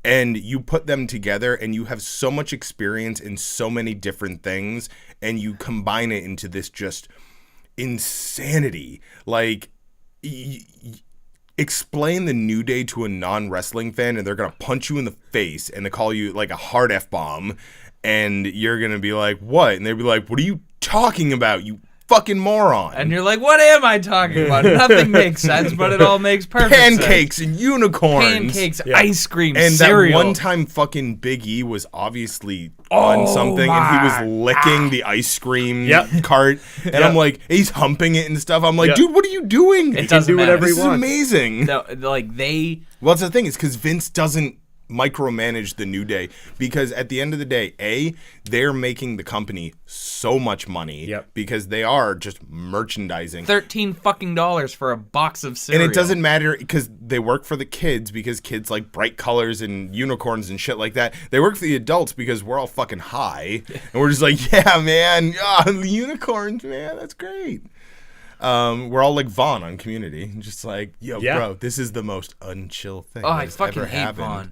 Speaker 1: And you put them together and you have so much experience in so many different things and you combine it into this just insanity. Like, explain the New Day to a non-wrestling fan and they're going to punch you in the face and they call you like a hard F-bomb and you're going to be like, what? And they'll be like, what are you talking about, you fucking moron?
Speaker 2: And you're like, what am I talking about? Nothing makes sense, but it all makes perfect
Speaker 1: Pancakes
Speaker 2: sense.
Speaker 1: And unicorns.
Speaker 2: Pancakes, ice cream,
Speaker 1: and
Speaker 2: cereal.
Speaker 1: That one time fucking Big E was obviously on something and he was licking the ice cream cart. And I'm like, he's humping it and stuff. I'm like, dude, what are you doing?
Speaker 2: It doesn't matter.
Speaker 3: Whatever he
Speaker 1: This is
Speaker 3: wants.
Speaker 1: amazing.
Speaker 2: No, like
Speaker 1: Well, that's the thing is because Vince doesn't micromanage the New Day because at the end of the day, they're making the company so much money because they are just merchandising.
Speaker 2: $13 fucking for a box of cereal.
Speaker 1: And it doesn't matter because they work for the kids because kids like bright colors and unicorns and shit like that. They work for the adults because we're all fucking high and we're just like, yeah, man, the unicorns, man, that's great. We're all like Vaughn on Community, just like, yo, bro, this is the most unchill thing.
Speaker 2: I fucking hate
Speaker 1: happened.
Speaker 2: Vaughn.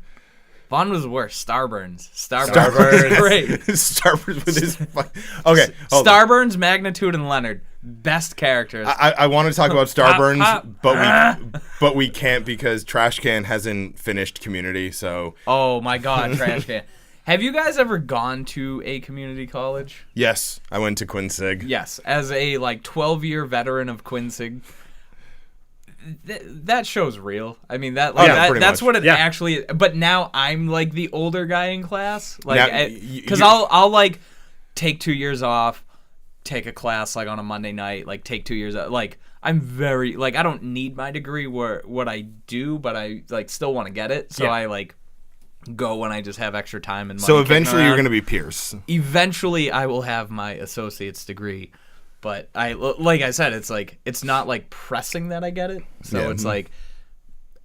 Speaker 2: Vaughn was worse. Starburns.
Speaker 1: Starburns.
Speaker 2: Great.
Speaker 1: Starburns with his okay.
Speaker 2: Starburns, Magnitude, and Leonard. Best characters.
Speaker 1: I want to talk about Starburns, but we can't because Trash Can hasn't finished Community. So.
Speaker 2: Oh my God, Trash Can. Have you guys ever gone to a community college?
Speaker 1: Yes, I went to Quinsig.
Speaker 2: Yes, as a 12-year veteran of Quinsig. That show's real. I mean that's
Speaker 1: much.
Speaker 2: what it actually is. But now I'm like the older guy in class, because I'll like take 2 years off, take a class like on a Monday night, like take 2 years off. Like I'm very I don't need my degree what I do, but I like still want to get it. So I like go when I just have extra time and money.
Speaker 1: So eventually you're gonna be Pierce.
Speaker 2: Eventually I will have my associate's degree. But like I said, it's not like pressing that I get it. So it's like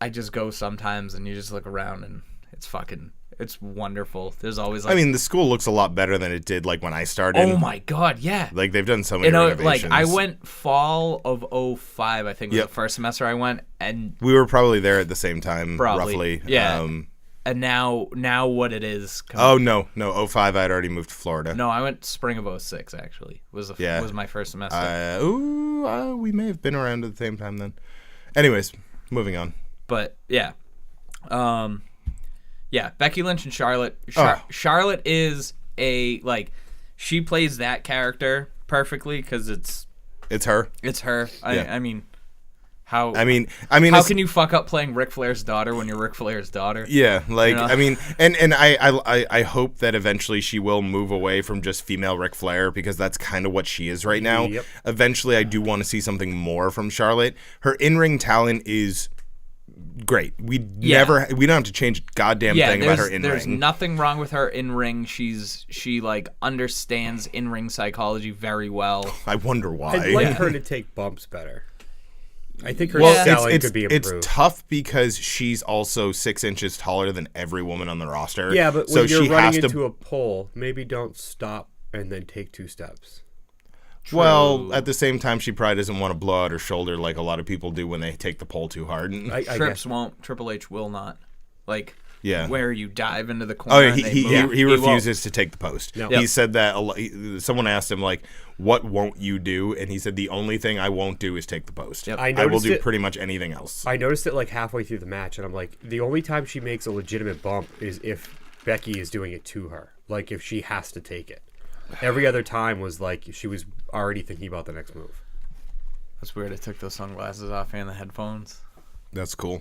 Speaker 2: I just go sometimes and you just look around and it's It's wonderful. There's always
Speaker 1: I mean, the school looks a lot better than it did like when I started.
Speaker 2: Oh my god, yeah.
Speaker 1: Like they've done so many renovations.
Speaker 2: Like I went fall of 2005, I think was the first semester I went, and
Speaker 1: we were probably there at the same time,
Speaker 2: probably,
Speaker 1: roughly.
Speaker 2: Yeah. And now what it is.
Speaker 1: Oh no, 2005 I'd already moved to Florida.
Speaker 2: No, I went spring of 2006 actually. Was my first semester.
Speaker 1: We may have been around at the same time then. Anyways, moving on.
Speaker 2: But yeah. Becky Lynch and Charlotte. Charlotte is she plays that character perfectly because it's
Speaker 1: her.
Speaker 2: It's her.
Speaker 1: Yeah.
Speaker 2: I mean, how can you fuck up playing Ric Flair's daughter when you're Ric Flair's daughter?
Speaker 1: Yeah, like I mean, and I hope that eventually she will move away from just female Ric Flair because that's kind of what she is right now.
Speaker 3: Yep.
Speaker 1: Eventually, I do want to see something more from Charlotte. Her in-ring talent is great. We don't have to change a goddamn thing about her in-ring.
Speaker 2: There's nothing wrong with her in-ring. She like understands in-ring psychology very well.
Speaker 1: I wonder why.
Speaker 3: I'd like her to take bumps better. I think her selling could be improved.
Speaker 1: It's tough because she's also 6 inches taller than every woman on the roster.
Speaker 3: Yeah, but when you're running into a pole, maybe don't stop and then take 2 steps.
Speaker 2: True.
Speaker 1: Well, at the same time, she probably doesn't want to blow out her shoulder like a lot of people do when they take the pole too hard.
Speaker 2: Trips won't. Triple H will not. Like,
Speaker 1: yeah,
Speaker 2: where you dive into the corner.
Speaker 1: Oh, he refuses to take the post.
Speaker 3: No.
Speaker 1: He said that someone asked him like, "What won't you do?" And he said, "The only thing I won't do is take the post.
Speaker 2: Yep.
Speaker 1: I will do pretty much anything else."
Speaker 3: I noticed it like halfway through the match, and I'm like, the only time she makes a legitimate bump is if Becky is doing it to her, like if she has to take it. Every other time was like she was already thinking about the next move.
Speaker 2: That's weird. I took those sunglasses off and the headphones.
Speaker 1: That's cool.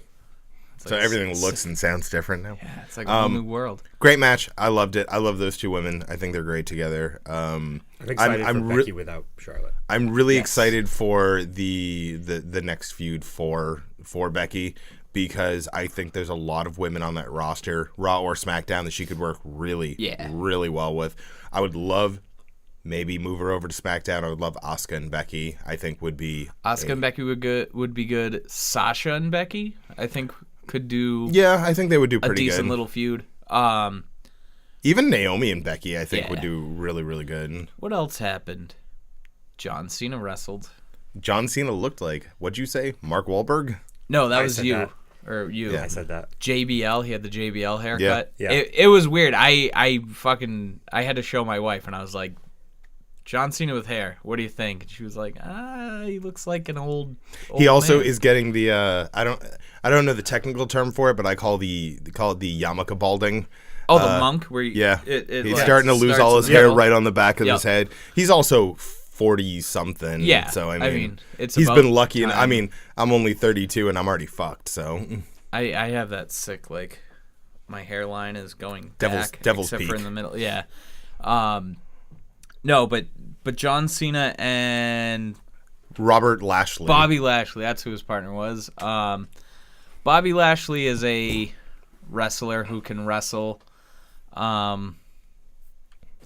Speaker 2: It's
Speaker 1: So
Speaker 2: like
Speaker 1: everything looks and sounds different now.
Speaker 2: Yeah, it's like a whole new world.
Speaker 1: Great match. I loved it. I love those two women. I think they're great together.
Speaker 3: I'm excited for Becky without Charlotte.
Speaker 1: I'm really excited for the next feud for Becky because I think there's a lot of women on that roster, Raw or SmackDown, that she could work really well with. I would love maybe move her over to SmackDown. I would love Asuka and Becky. I think would be
Speaker 2: and Becky would be good. Sasha and Becky, I think, could do.
Speaker 1: Yeah, I think they would do pretty
Speaker 2: good. A decent little feud.
Speaker 1: Even Naomi and Becky, I think, would do really, really good.
Speaker 2: What else happened? John Cena wrestled.
Speaker 1: John Cena looked like, what'd you say, Mark Wahlberg?
Speaker 2: No, that was you. Or you.
Speaker 3: Yeah, I said that.
Speaker 2: JBL, he had the JBL haircut.
Speaker 3: Yeah.
Speaker 2: It was weird. I had to show my wife, and I was like, John Cena with hair. What do you think? And she was like, he looks like an old
Speaker 1: He also
Speaker 2: man.
Speaker 1: is getting the I don't know the technical term for it, but I call it the yarmulke balding.
Speaker 2: Oh, the monk where
Speaker 1: he's starting to lose all his hair right on the back of his head. He's also 40-something.
Speaker 2: Yeah.
Speaker 1: So I mean
Speaker 2: it's
Speaker 1: he's been lucky, and I mean I'm only 32 and I'm already fucked. So
Speaker 2: I have that sick like my hairline is going
Speaker 1: devil's
Speaker 2: except
Speaker 1: peak.
Speaker 2: for in the middle. Yeah. No, but John Cena and
Speaker 1: Robert Lashley.
Speaker 2: Bobby Lashley, that's who his partner was. Bobby Lashley is a wrestler who can wrestle. I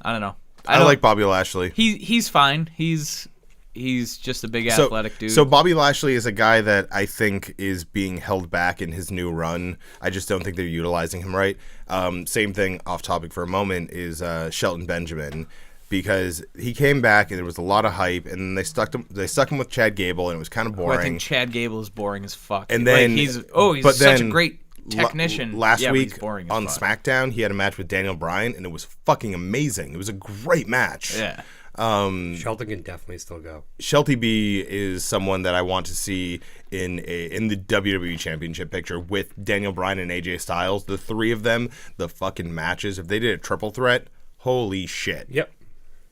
Speaker 2: don't know.
Speaker 1: I like Bobby Lashley.
Speaker 2: He's fine. He's just a big athletic dude.
Speaker 1: So Bobby Lashley is a guy that I think is being held back in his new run. I just don't think they're utilizing him right. Same thing, off topic for a moment, is Shelton Benjamin. Because he came back and there was a lot of hype, and they stuck him with Chad Gable, and it was kind of boring.
Speaker 2: I think Chad Gable is boring as fuck.
Speaker 1: And then
Speaker 2: he's such a great technician.
Speaker 1: Last week
Speaker 2: boring
Speaker 1: on SmackDown, he had a match with Daniel Bryan, and it was fucking amazing. It was a great match.
Speaker 2: Yeah.
Speaker 3: Shelton can definitely still go.
Speaker 1: Shelty B is someone that I want to see in the WWE Championship picture with Daniel Bryan and AJ Styles. The three of them, the fucking matches. If they did a triple threat, holy shit.
Speaker 3: Yep.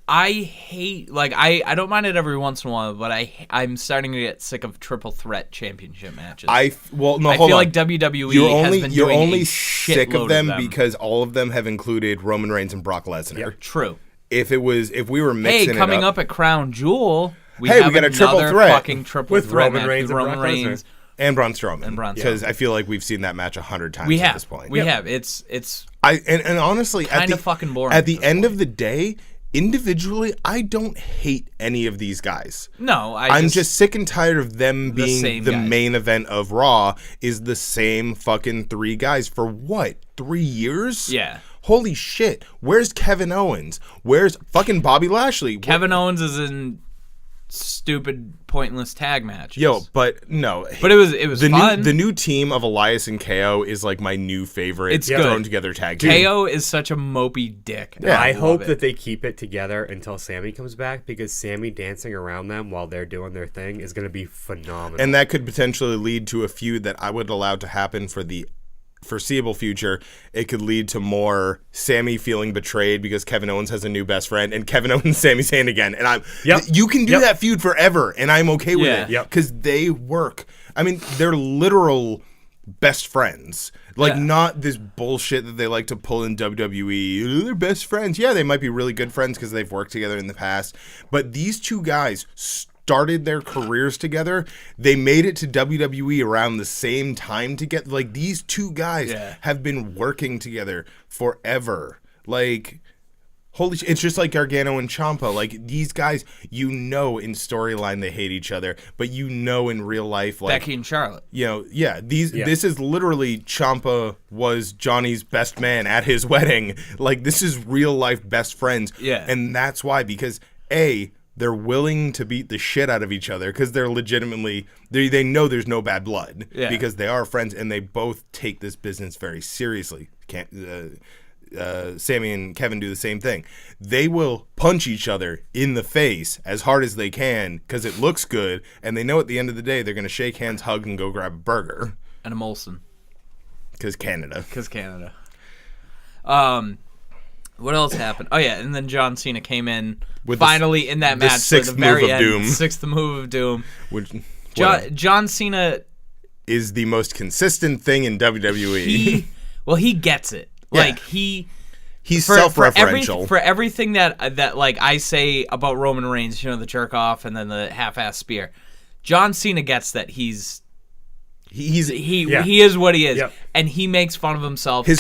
Speaker 2: I hate I don't mind it every once in a while, but I'm starting to get sick of triple threat championship matches.
Speaker 1: I feel
Speaker 2: like WWE
Speaker 1: you're only sick of them because all of them have included Roman Reigns and Brock Lesnar.
Speaker 2: Yep. True.
Speaker 1: If we were mixing
Speaker 2: coming up at Crown Jewel, we
Speaker 1: got a triple threat
Speaker 2: fucking triple
Speaker 3: with
Speaker 2: threat
Speaker 3: Roman Reigns and Brock Lesnar.
Speaker 1: And Braun Strowman. Because I feel like we've seen that match 100 times at this point.
Speaker 2: We have. It's
Speaker 1: and honestly,
Speaker 2: kind of fucking boring.
Speaker 1: At the end of the day, individually, I don't hate any of these guys.
Speaker 2: No,
Speaker 1: I'm just sick and tired of them being the
Speaker 2: guys.
Speaker 1: main event of Raw is the same fucking 3 guys for what? 3 years?
Speaker 2: Yeah.
Speaker 1: Holy shit. Where's Kevin Owens? Where's fucking Bobby Lashley?
Speaker 2: Kevin Owens is in stupid, pointless tag matches.
Speaker 1: Yo, but no.
Speaker 2: But it was fun.
Speaker 1: The new team of Elias and KO is like my new favorite.
Speaker 2: It's good.
Speaker 1: Thrown together tag team.
Speaker 2: KO is such a mopey dick.
Speaker 3: Yeah, I hope
Speaker 2: it.
Speaker 3: that they keep it together until Sammy comes back, because Sammy dancing around them while they're doing their thing is going to be phenomenal.
Speaker 1: And that could potentially lead to a feud that I would allow to happen for the foreseeable future. It could lead to more Sammy feeling betrayed because Kevin Owens has a new best friend, and Kevin Owens and Sami Zayn again. And you can do that feud forever, and I'm okay with it because they work. I mean, they're literal best friends. Like, not this bullshit that they like to pull in WWE. They're best friends. Yeah, they might be really good friends because they've worked together in the past. But these two guys started their careers together. They made it to WWE around the same time together. Like, these two guys have been working together forever. Like, holy shit. It's just like Gargano and Ciampa. Like, these guys, in storyline they hate each other, but in real life, like
Speaker 2: Becky and Charlotte.
Speaker 1: This is literally Ciampa was Johnny's best man at his wedding. Like, this is real life best friends.
Speaker 2: Yeah.
Speaker 1: And that's why, because they're willing to beat the shit out of each other because they're legitimately, they know there's no bad blood because they are friends, and they both take this business very seriously. Sammy and Kevin do the same thing. They will punch each other in the face as hard as they can because it looks good, and they know at the end of the day they're going to shake hands, hug, and go grab a burger.
Speaker 2: And a Molson.
Speaker 1: Because Canada.
Speaker 2: What else happened? Oh, yeah, and then John Cena came in
Speaker 1: with
Speaker 2: finally in that match.
Speaker 1: Sixth move of doom.
Speaker 2: Sixth move of doom.
Speaker 1: John
Speaker 2: Cena
Speaker 1: is the most consistent thing in WWE.
Speaker 2: He gets it. Like, he's
Speaker 1: self-referential.
Speaker 2: For everything that like I say about Roman Reigns, the jerk off and then the half-ass spear. John Cena gets that he is what he is, and he makes fun of himself. His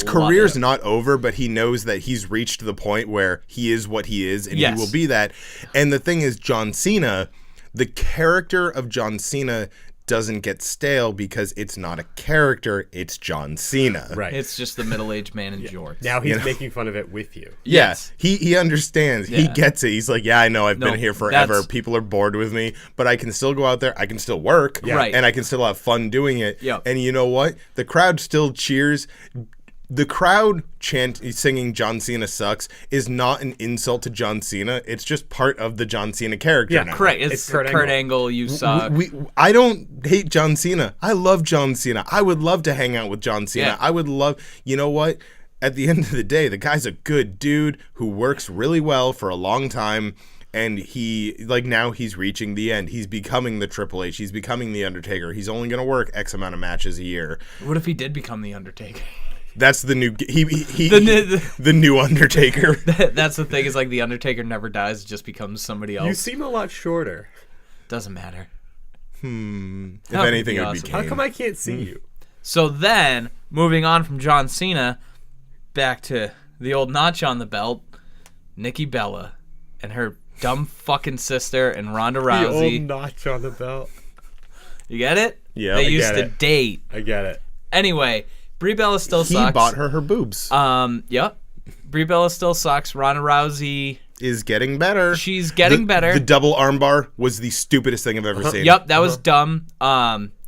Speaker 1: career's not over, but he knows that he's reached the point where he is what he is, and he will be that. And the thing is, John Cena, the character of John Cena doesn't get stale because it's not a character, it's John Cena.
Speaker 2: Right. It's just the middle-aged man in jorts.
Speaker 3: Now he's making fun of it with you.
Speaker 1: Yes. He understands. Yeah. He gets it. He's like, yeah, I know I've been here forever. People are bored with me, but I can still go out there. I can still work.
Speaker 2: Yeah. Right.
Speaker 1: And I can still have fun doing it.
Speaker 2: Yep.
Speaker 1: And you know what? The crowd still cheers. The crowd singing John Cena sucks is not an insult to John Cena. It's just part of the John Cena character now.
Speaker 2: Correct. It's Kurt Angle, you suck.
Speaker 1: I don't hate John Cena. I love John Cena. I would love to hang out with John Cena. Yeah. I would love, you know what? At the end of the day, the guy's a good dude who works really well for a long time. And now he's reaching the end. He's becoming the Triple H. He's becoming the Undertaker. He's only going to work X amount of matches a year.
Speaker 2: What if he did become the Undertaker?
Speaker 1: That's the new the new Undertaker.
Speaker 2: That's the thing, is like the Undertaker never dies, it just becomes somebody else.
Speaker 3: You seem a lot shorter.
Speaker 2: Doesn't matter.
Speaker 1: If anything, it would be Kane.
Speaker 3: How come I can't see you?
Speaker 2: So then, moving on from John Cena, back to the old notch on the belt, Nikki Bella and her dumb fucking sister and Ronda Rousey.
Speaker 3: The old notch on the belt.
Speaker 2: You get it?
Speaker 1: Yeah,
Speaker 2: They used to date.
Speaker 3: I get it.
Speaker 2: Anyway, Brie Bella still sucks.
Speaker 1: He bought her boobs.
Speaker 2: Yep. Brie Bella still sucks. Ronda Rousey
Speaker 1: is getting better.
Speaker 2: She's getting better.
Speaker 1: The double armbar was the stupidest thing I've ever seen.
Speaker 2: Yep, that was dumb.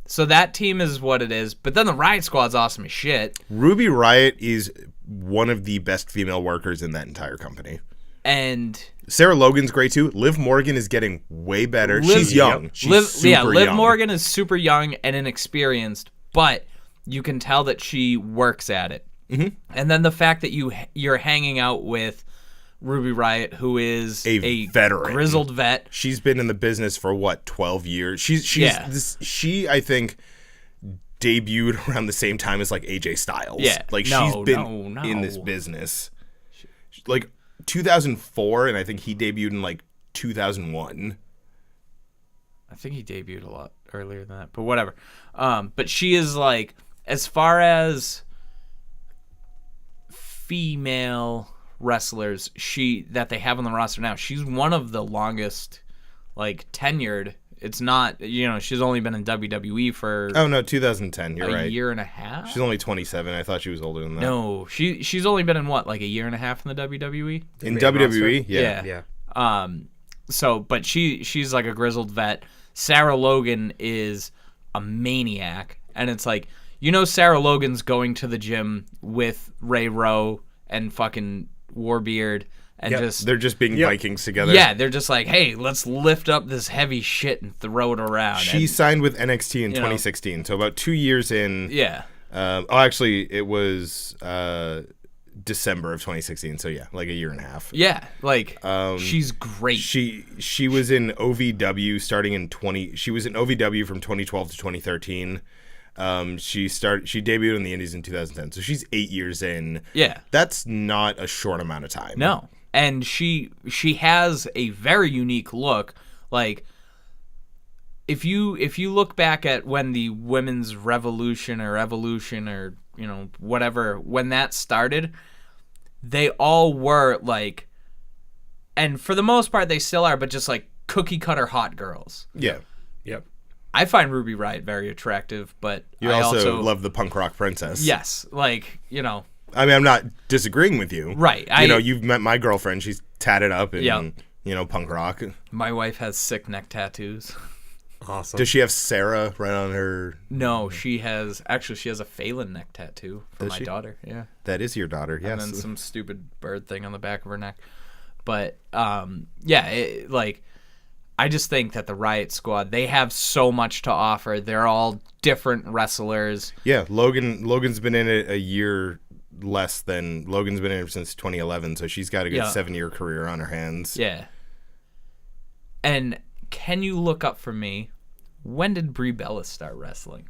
Speaker 2: So that team is what it is. But then the Riot Squad's awesome as shit.
Speaker 1: Ruby Riot is one of the best female workers in that entire company.
Speaker 2: And
Speaker 1: Sarah Logan's great too. Liv Morgan is getting way better. She's young.
Speaker 2: Liv Morgan is super young and inexperienced, but you can tell that she works at it.
Speaker 1: Mm-hmm.
Speaker 2: And then the fact that you're hanging out with Ruby Riott, who is a
Speaker 1: veteran,
Speaker 2: grizzled vet.
Speaker 1: She's been in the business for 12 years. She I think debuted around the same time as like AJ Styles.
Speaker 2: Yeah,
Speaker 1: she's been in this business like 2004, and I think he debuted in like 2001.
Speaker 2: I think he debuted a lot earlier than that, but whatever. But she is like, as far as female wrestlers that they have on the roster now. She's one of the longest, like, tenured. It's not, she's only been in WWE for...
Speaker 1: Oh, no, 2010. You're right.
Speaker 2: A year and a half?
Speaker 1: She's only 27. I thought she was older than that.
Speaker 2: No, she's only been in, what, like a year and a half in the WWE?
Speaker 1: In WWE? Yeah.
Speaker 2: But she's like a grizzled vet. Sarah Logan is a maniac. And it's like, Sarah Logan's going to the gym with Ray Rowe and fucking Warbeard. And
Speaker 1: they're just being Vikings together.
Speaker 2: Yeah, they're just like, hey, let's lift up this heavy shit and throw it around.
Speaker 1: She signed with NXT in 2016, so about 2 years in.
Speaker 2: Yeah.
Speaker 1: Actually, it was December of 2016, so yeah, like a year and a half.
Speaker 2: Yeah, like she's great.
Speaker 1: She was in OVW starting in She was in OVW from 2012 to 2013. She debuted in the Indies in 2010, so she's 8 years in.
Speaker 2: Yeah,
Speaker 1: that's not a short amount of time.
Speaker 2: No. And she has a very unique look. Like, if you look back at when the women's revolution or evolution or whatever, when that started, they all were like, and for the most part they still are, but just like cookie cutter hot girls.
Speaker 1: Yeah.
Speaker 3: Yep.
Speaker 2: I find Ruby Riott very attractive, but
Speaker 1: I also love the punk rock princess.
Speaker 2: Yes, like
Speaker 1: I mean, I'm not disagreeing with you.
Speaker 2: Right.
Speaker 1: You've met my girlfriend. She's tatted up and, punk rock.
Speaker 2: My wife has sick neck tattoos.
Speaker 3: Awesome.
Speaker 1: Does she have Sarah right on her?
Speaker 2: No, she has a Phelan neck tattoo for my daughter. Yeah.
Speaker 1: That is your daughter, yes.
Speaker 2: And then some stupid bird thing on the back of her neck. But, I just think that the Riott Squad, they have so much to offer. They're all different wrestlers.
Speaker 1: Yeah, Logan's been in it a year less than Logan's been in it since 2011, so she's got a good 7-year career on her hands.
Speaker 2: Yeah. And can you look up for me, when did Brie Bella start wrestling?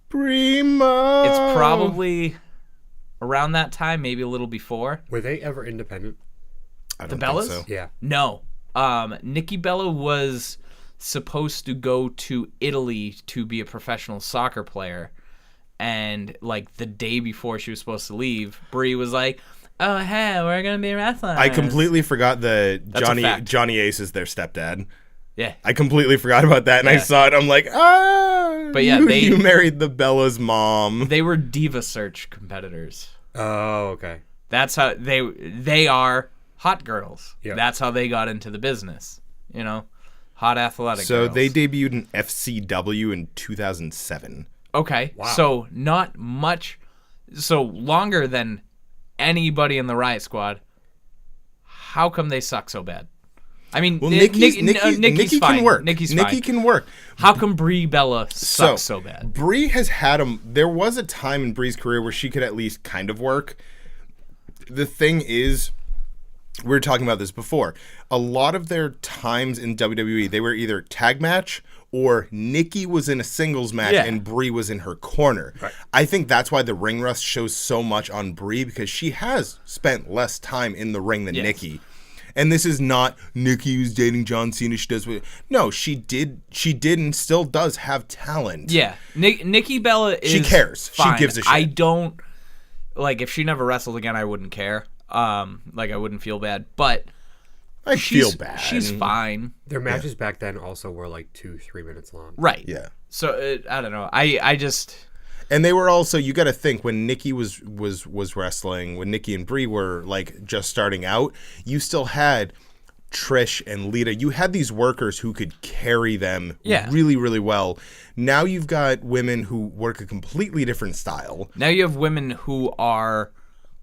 Speaker 1: Primo.
Speaker 2: It's probably around that time, maybe a little before.
Speaker 3: Were they ever independent?
Speaker 1: I don't
Speaker 2: the Bellas?
Speaker 1: think so.
Speaker 3: Yeah.
Speaker 2: No. Nikki Bella was supposed to go to Italy to be a professional soccer player. And, like, the day before she was supposed to leave, Brie was like, oh, hey, we're going to be wrestling.
Speaker 1: I completely forgot that Johnny Ace is their stepdad.
Speaker 2: Yeah.
Speaker 1: I completely forgot about that, and I saw it. I'm like,
Speaker 2: but yeah,
Speaker 1: you married the Bella's mom.
Speaker 2: They were Diva Search competitors.
Speaker 3: Oh, okay.
Speaker 2: That's how they are hot girls.
Speaker 3: Yep.
Speaker 2: That's how they got into the business. Hot athletic girls.
Speaker 1: So they debuted in FCW in 2007.
Speaker 2: Okay,
Speaker 3: wow.
Speaker 2: So not much, so longer than anybody in the Riott Squad. How come they suck so bad? I mean, Nikki
Speaker 1: can work.
Speaker 2: Nikki
Speaker 1: can work.
Speaker 2: How come Brie Bella sucks so bad?
Speaker 1: Brie has had there was a time in Brie's career where she could at least kind of work. The thing is, we were talking about this before. A lot of their times in WWE, they were either tag match or Nikki was in a singles match and Brie was in her corner.
Speaker 3: Right.
Speaker 1: I think that's why the ring rust shows so much on Brie, because she has spent less time in the ring than Nikki. And this is not Nikki who's dating John Cena. She does no, she did and still does have talent.
Speaker 2: Yeah, Nikki Bella is.
Speaker 1: She cares.
Speaker 2: Fine.
Speaker 1: She gives a shit.
Speaker 2: I don't if she never wrestled again, I wouldn't care. I wouldn't feel bad, but.
Speaker 1: I feel bad.
Speaker 2: She's fine.
Speaker 3: Their matches back then also were like 2-3 minutes long.
Speaker 2: Right.
Speaker 1: Yeah.
Speaker 2: So I don't know. I just.
Speaker 1: And they were also, you got to think, when Nikki was wrestling, when Nikki and Brie were like just starting out, you still had Trish and Lita. You had these workers who could carry them really, really well. Now you've got women who work a completely different style.
Speaker 2: Now you have women who are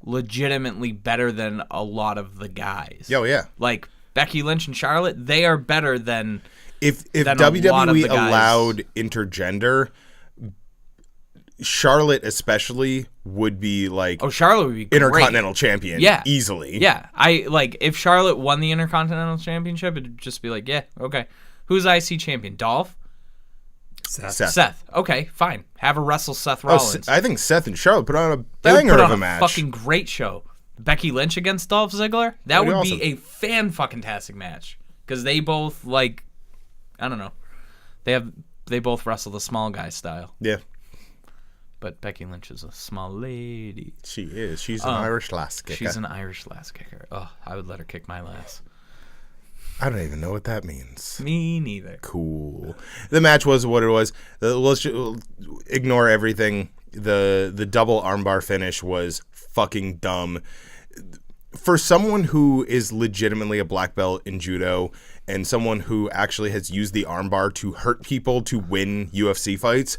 Speaker 2: legitimately better than a lot of the guys.
Speaker 1: Oh yeah.
Speaker 2: Like Becky Lynch and Charlotte, they are better than
Speaker 1: if
Speaker 2: than
Speaker 1: WWE allowed intergender, Charlotte especially would be like
Speaker 2: Charlotte would be great.
Speaker 1: Intercontinental champion.
Speaker 2: Yeah.
Speaker 1: Easily.
Speaker 2: Yeah. If Charlotte won the Intercontinental Championship, it'd just be like, yeah, okay. Who's IC champion? Dolph? Seth. Okay, fine. Have her wrestle Seth Rollins.
Speaker 1: I think Seth and Charlotte put on a banger of a match.
Speaker 2: Fucking great show. Becky Lynch against Dolph Ziggler? That would be a fan-fucking-tastic match. Because they both, I don't know. They both wrestle the small guy style.
Speaker 1: Yeah.
Speaker 2: but Becky Lynch is a small lady.
Speaker 1: She is. She's an Irish lass kicker.
Speaker 2: She's an Irish lass kicker. Oh, I would let her kick my lass.
Speaker 1: I don't even know what that means.
Speaker 2: Me neither.
Speaker 1: Cool. The match was what it was. Let's ignore everything. The double armbar finish was fucking dumb. For someone who is legitimately a black belt in judo and someone who actually has used the armbar to hurt people to win UFC fights,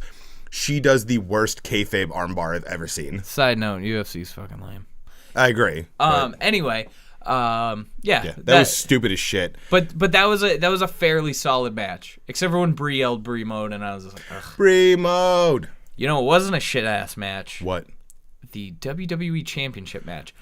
Speaker 1: she does the worst kayfabe armbar I've ever seen.
Speaker 2: Side note, UFC's fucking lame.
Speaker 1: I agree.
Speaker 2: Anyway, yeah,
Speaker 1: that was stupid as shit.
Speaker 2: But that was a fairly solid match, except for when Brie yelled Brie mode, and I was just like, ugh.
Speaker 1: Brie mode.
Speaker 2: You know, it wasn't a shit ass match.
Speaker 1: What?
Speaker 2: The WWE Championship match.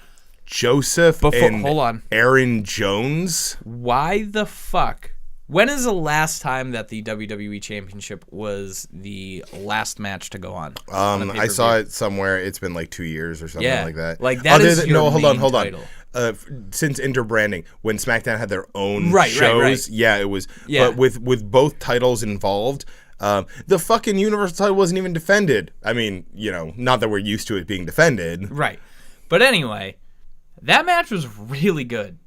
Speaker 1: Joseph and
Speaker 2: hold on.
Speaker 1: Aaron Jones.
Speaker 2: Why the fuck? When is the last time that the WWE Championship was the last match to go on?
Speaker 1: I saw it somewhere. It's been like 2 years or something like that.
Speaker 2: Like that is your main
Speaker 1: hold
Speaker 2: title.
Speaker 1: on. Since interbranding, when SmackDown had their own shows,
Speaker 2: right.
Speaker 1: Yeah, it was.
Speaker 2: Yeah.
Speaker 1: But with both titles involved, the fucking Universal title wasn't even defended. I mean, not that we're used to it being defended.
Speaker 2: Right. But anyway, that match was really good.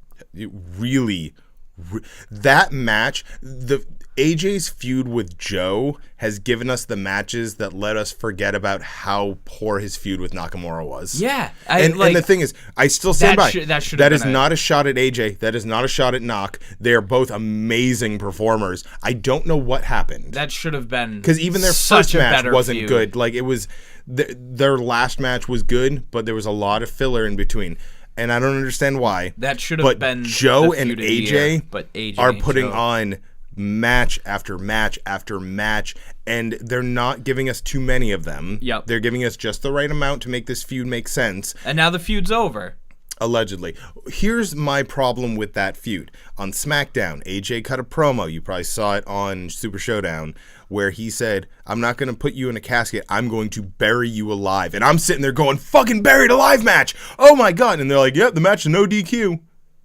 Speaker 1: That match, the AJ's feud with Joe has given us the matches that let us forget about how poor his feud with Nakamura was.
Speaker 2: Yeah.
Speaker 1: And the thing is, I still stand by. That is not a shot at AJ. That is not a shot at Nak. They are both amazing performers. I don't know what happened.
Speaker 2: That should have been
Speaker 1: because even their first match wasn't good. Like, it was their last match was good, but there was a lot of filler in between. And I don't understand why.
Speaker 2: That should have been
Speaker 1: Joe and AJ,
Speaker 2: but AJ
Speaker 1: are putting on match after match after match, and they're not giving us too many of them.
Speaker 2: Yep.
Speaker 1: They're giving us just the right amount to make this feud make sense.
Speaker 2: And now the feud's over.
Speaker 1: Allegedly. Here's my problem with that feud. On SmackDown, AJ cut a promo. You probably saw it on Super Showdown, where he said, I'm not going to put you in a casket. I'm going to bury you alive. And I'm sitting there going, fucking buried alive match. Oh my God. And they're like, yep, the match is no DQ.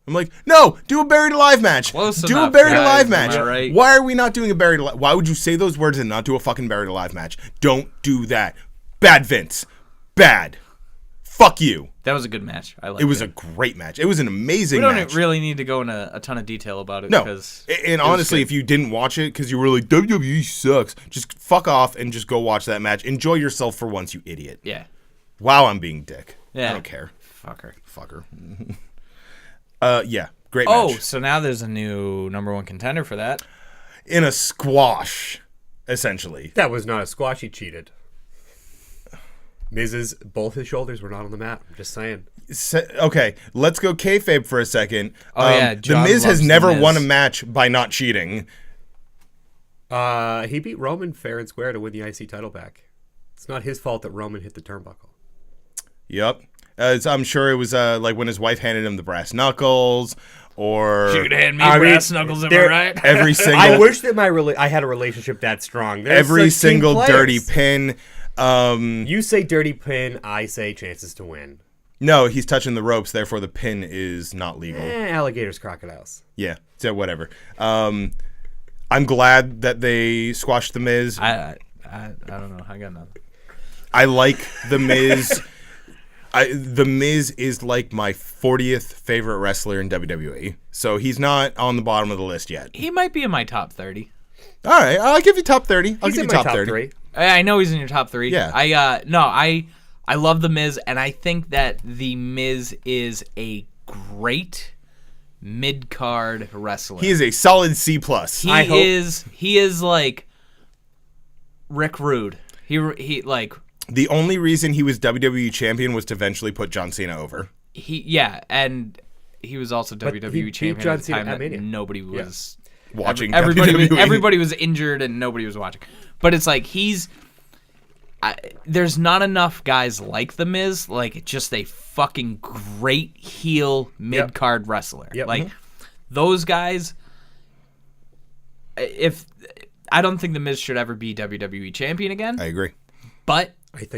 Speaker 1: I'm like, no, do a buried alive match. Do a buried alive match.
Speaker 2: Right?
Speaker 1: Why are we not doing a buried alive? Why would you say those words and not do a fucking buried alive match? Don't do that. Bad, Vince. Bad. Fuck you.
Speaker 2: That was a good match. I liked it.
Speaker 1: It was a great match. It was an amazing match.
Speaker 2: We don't really need to go into a ton of detail about it.
Speaker 1: No.
Speaker 2: Because
Speaker 1: and honestly, if you didn't watch it because you were like, WWE sucks, just fuck off and just go watch that match. Enjoy yourself for once, you idiot.
Speaker 2: Yeah.
Speaker 1: Wow, I'm being dick.
Speaker 2: Yeah.
Speaker 1: I don't care.
Speaker 2: Fucker.
Speaker 1: Yeah. Great match.
Speaker 2: Oh, so now there's a new number one contender for that.
Speaker 1: In a squash, essentially.
Speaker 3: That was not a squash. He cheated. Both his shoulders were not on the mat. I'm just saying.
Speaker 1: Okay, let's go kayfabe for a second.
Speaker 2: Yeah,
Speaker 1: The Miz has never won a match by not cheating.
Speaker 3: He beat Roman fair and square to win the IC title back. It's not his fault that Roman hit the turnbuckle.
Speaker 1: Yep. I'm sure it was like when his wife handed him the brass knuckles, or
Speaker 2: she could hand me brass knuckles, am I right?
Speaker 1: Every single.
Speaker 3: I wish that I had a relationship that strong.
Speaker 1: Every single dirty pin.
Speaker 3: You say dirty pin, I say chances to win.
Speaker 1: No, he's touching the ropes, therefore the pin is not legal.
Speaker 3: Alligators, crocodiles.
Speaker 1: Yeah, so whatever. I'm glad that they squashed the Miz.
Speaker 2: I don't know. I got nothing.
Speaker 1: I like the Miz. The Miz is like my 40th favorite wrestler in WWE, so he's not on the bottom of the list yet.
Speaker 2: He might be in my top 30.
Speaker 1: All right, I'll give you top 30.
Speaker 3: He's in my top 3.
Speaker 2: I know he's in your top 3.
Speaker 1: Yeah.
Speaker 2: I love the Miz, and I think that the Miz is a great mid-card wrestler.
Speaker 1: He is a solid C+.
Speaker 2: He is like Rick Rude. He like
Speaker 1: the only reason he was WWE champion was to eventually put John Cena over.
Speaker 2: And he was also WWE champion at the time that nobody was
Speaker 1: watching.
Speaker 2: Everybody was injured and nobody was watching. But it's like there's not enough guys like The Miz, like just a fucking great heel mid-card wrestler.
Speaker 3: Yep.
Speaker 2: Like those guys, I don't think The Miz should ever be WWE champion again.
Speaker 1: I agree.
Speaker 2: But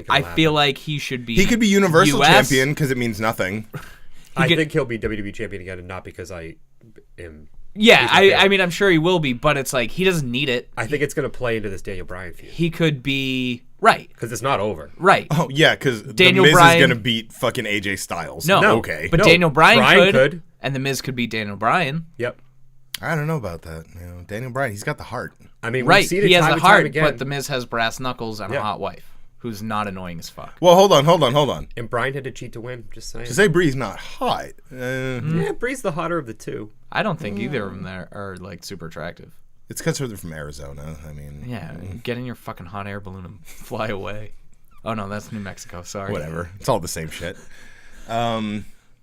Speaker 2: I feel like he should be.
Speaker 1: He could be Universal champion because it means nothing.
Speaker 3: I think he'll be WWE champion again, and not because I am
Speaker 2: Yeah, I mean, I'm sure he will be, but it's like he doesn't need it.
Speaker 3: I think it's going to play into this Daniel Bryan feud.
Speaker 2: He could be right
Speaker 3: Because it's not over.
Speaker 2: right.
Speaker 1: Oh yeah, because
Speaker 2: Daniel
Speaker 1: the Miz
Speaker 2: Bryan-
Speaker 1: is gonna beat fucking AJ Styles.
Speaker 2: No,
Speaker 1: okay,
Speaker 2: but
Speaker 3: No,
Speaker 2: Daniel Bryan
Speaker 3: Bryan
Speaker 2: could,
Speaker 3: could.
Speaker 2: and the Miz could beat Daniel Bryan.
Speaker 3: Yep.
Speaker 1: I don't know about that. Daniel Bryan, he's got the heart.
Speaker 3: I mean,
Speaker 2: Right,
Speaker 3: we've seen it
Speaker 2: he has
Speaker 3: time
Speaker 2: the
Speaker 3: and time
Speaker 2: heart,
Speaker 3: again.
Speaker 2: but the Miz has brass knuckles and a
Speaker 3: Yeah.
Speaker 2: hot wife who's not annoying as fuck.
Speaker 1: Well, hold on.
Speaker 3: And Bryan had to cheat to win. Just saying.
Speaker 1: To say Bree's not hot.
Speaker 3: Yeah, Bree's the hotter of the two.
Speaker 2: I don't think either of them are like super attractive.
Speaker 1: It's because they're from Arizona. I mean,
Speaker 2: Yeah, get in your fucking hot air balloon and fly away. Oh no, that's New Mexico. Sorry.
Speaker 1: whatever. It's all the same shit.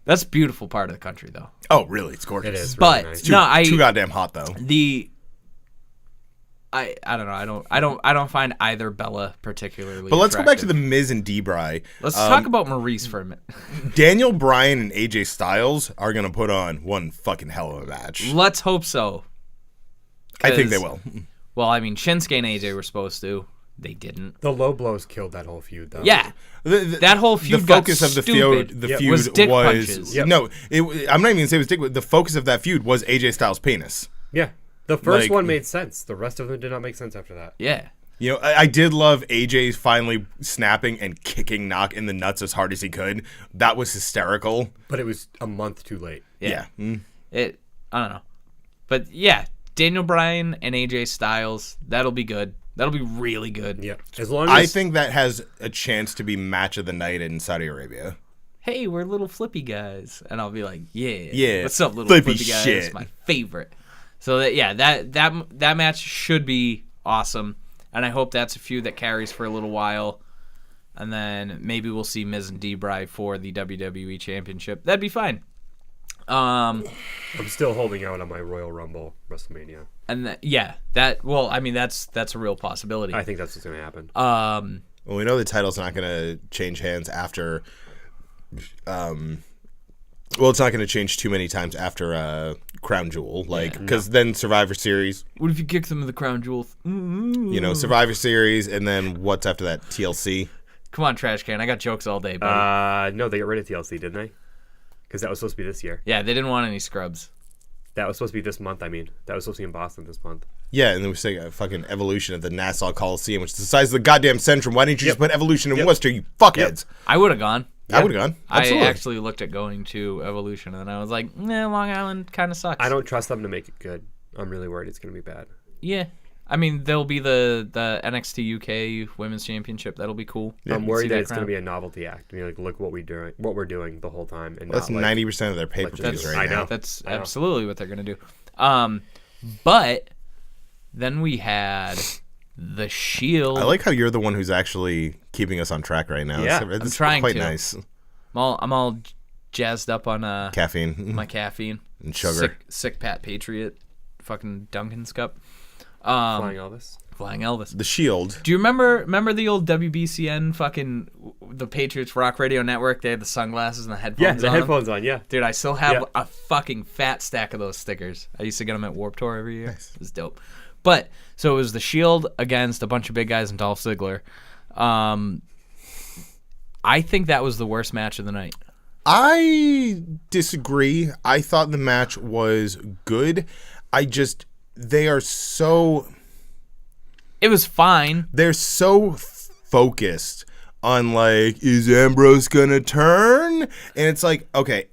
Speaker 2: That's a beautiful part of the country, though.
Speaker 1: Oh, really? It's gorgeous.
Speaker 3: It is.
Speaker 2: But
Speaker 3: Really nice.
Speaker 1: Too goddamn hot though.
Speaker 2: I don't know. I don't find either Bella particularly.
Speaker 1: But let's go back to
Speaker 2: attractive.
Speaker 1: the Miz and D-Bry.
Speaker 2: Let's talk about Maurice for a minute.
Speaker 1: Daniel Bryan and AJ Styles are gonna put on one fucking hell of a match.
Speaker 2: Let's hope so.
Speaker 1: I think they
Speaker 2: 'Cause-
Speaker 1: will.
Speaker 2: Well, I mean, Shinsuke and AJ were supposed to. They didn't.
Speaker 3: The low blows killed that whole feud, though.
Speaker 2: Yeah. That whole feud
Speaker 1: The
Speaker 2: got
Speaker 1: focus of the
Speaker 2: stupid.
Speaker 1: feud,
Speaker 3: Yep.
Speaker 1: feud
Speaker 2: Was dick punches.
Speaker 3: Yep.
Speaker 1: No. I'm not even gonna say it was dick. The focus of that feud was AJ Styles' penis.
Speaker 3: Yeah. The first
Speaker 1: Like-
Speaker 3: one made sense. The rest of them did not make sense after that.
Speaker 2: Yeah.
Speaker 1: I did love AJ finally snapping and kicking Knock in the nuts as hard as he could. That was hysterical.
Speaker 3: But it was a month too late.
Speaker 1: Yeah.
Speaker 2: I don't know. But yeah, Daniel Bryan and AJ Styles, that'll be good. That'll be really good.
Speaker 3: Yeah. As long as
Speaker 1: I think that has a chance to be match of the night in Saudi Arabia.
Speaker 2: Hey, we're little flippy guys. And I'll be like,
Speaker 1: Yeah.
Speaker 2: what's up, little
Speaker 1: Flippy
Speaker 2: flippy guys?
Speaker 1: shit.
Speaker 2: It's my favorite. So that match should be awesome. And I hope that's a feud that carries for a little while. And then maybe we'll see Miz and D-Bry for the WWE Championship. That'd be fine.
Speaker 3: I'm still holding out on my Royal Rumble WrestleMania.
Speaker 2: And that's a real possibility.
Speaker 3: I think that's what's going to happen.
Speaker 1: Well, we know the title's not going to change hands after. Well, it's not going to change too many times after Crown Jewel, because then Survivor Series.
Speaker 2: What if you kick them in the crown jewel?
Speaker 1: Survivor Series, and then what's after that? TLC.
Speaker 2: Come on, trash can. I got jokes all day, buddy.
Speaker 3: No, they got rid of TLC, didn't they? Because that was supposed to be this year.
Speaker 2: Yeah, they didn't want any scrubs.
Speaker 3: That was supposed to be this month, I mean. That was supposed to be in Boston this month.
Speaker 1: Yeah, and then we say a fucking Evolution at the Nassau Coliseum, which is the size of the goddamn Centrum. Why didn't you just put Evolution in Worcester, you fuckheads?
Speaker 2: I would have gone.
Speaker 1: I would have gone. Absolutely.
Speaker 2: I actually looked at going to Evolution, and then I was like, nah, Long Island kind of sucks.
Speaker 3: I don't trust them to make it good. I'm really worried it's going to be bad.
Speaker 2: Yeah. I mean, there'll be the NXT UK Women's Championship. That'll be cool.
Speaker 3: I'm
Speaker 2: See
Speaker 3: worried that
Speaker 2: that
Speaker 3: it's going
Speaker 2: crown.
Speaker 3: to be a novelty act. I mean, like, look what we're doing the whole time. And
Speaker 1: That's
Speaker 3: not, like,
Speaker 1: 90% of their pay-per-views
Speaker 3: I
Speaker 1: right
Speaker 3: know.
Speaker 1: now.
Speaker 2: That's
Speaker 3: I know.
Speaker 2: absolutely what they're going to do. But then we had the Shield.
Speaker 1: I like how you're the one who's actually keeping us on track right now.
Speaker 3: Yeah,
Speaker 1: it's
Speaker 2: I'm trying
Speaker 1: quite
Speaker 2: to.
Speaker 1: nice.
Speaker 2: I'm all jazzed up on
Speaker 1: Caffeine
Speaker 2: my caffeine.
Speaker 1: and sugar.
Speaker 2: Sick Pat Patriot. Fucking Duncan's Cup.
Speaker 3: Flying Elvis.
Speaker 2: Flying Elvis.
Speaker 1: The Shield.
Speaker 2: Do you remember the old WBCN fucking the Patriots Rock Radio Network? They had the sunglasses and the headphones
Speaker 3: Yeah, the
Speaker 2: on them?
Speaker 3: headphones on, yeah.
Speaker 2: Dude, I still have
Speaker 3: Yeah.
Speaker 2: a fucking fat stack of those stickers. I used to get them at Warped Tour every year.
Speaker 1: Nice.
Speaker 2: It was dope. But, so it was the Shield against a bunch of big guys and Dolph Ziggler. I think that was the worst match of the night.
Speaker 1: I disagree. I thought the match was good. They are so...
Speaker 2: It was fine.
Speaker 1: They're so focused on, like, is Ambrose gonna turn? And it's like, okay,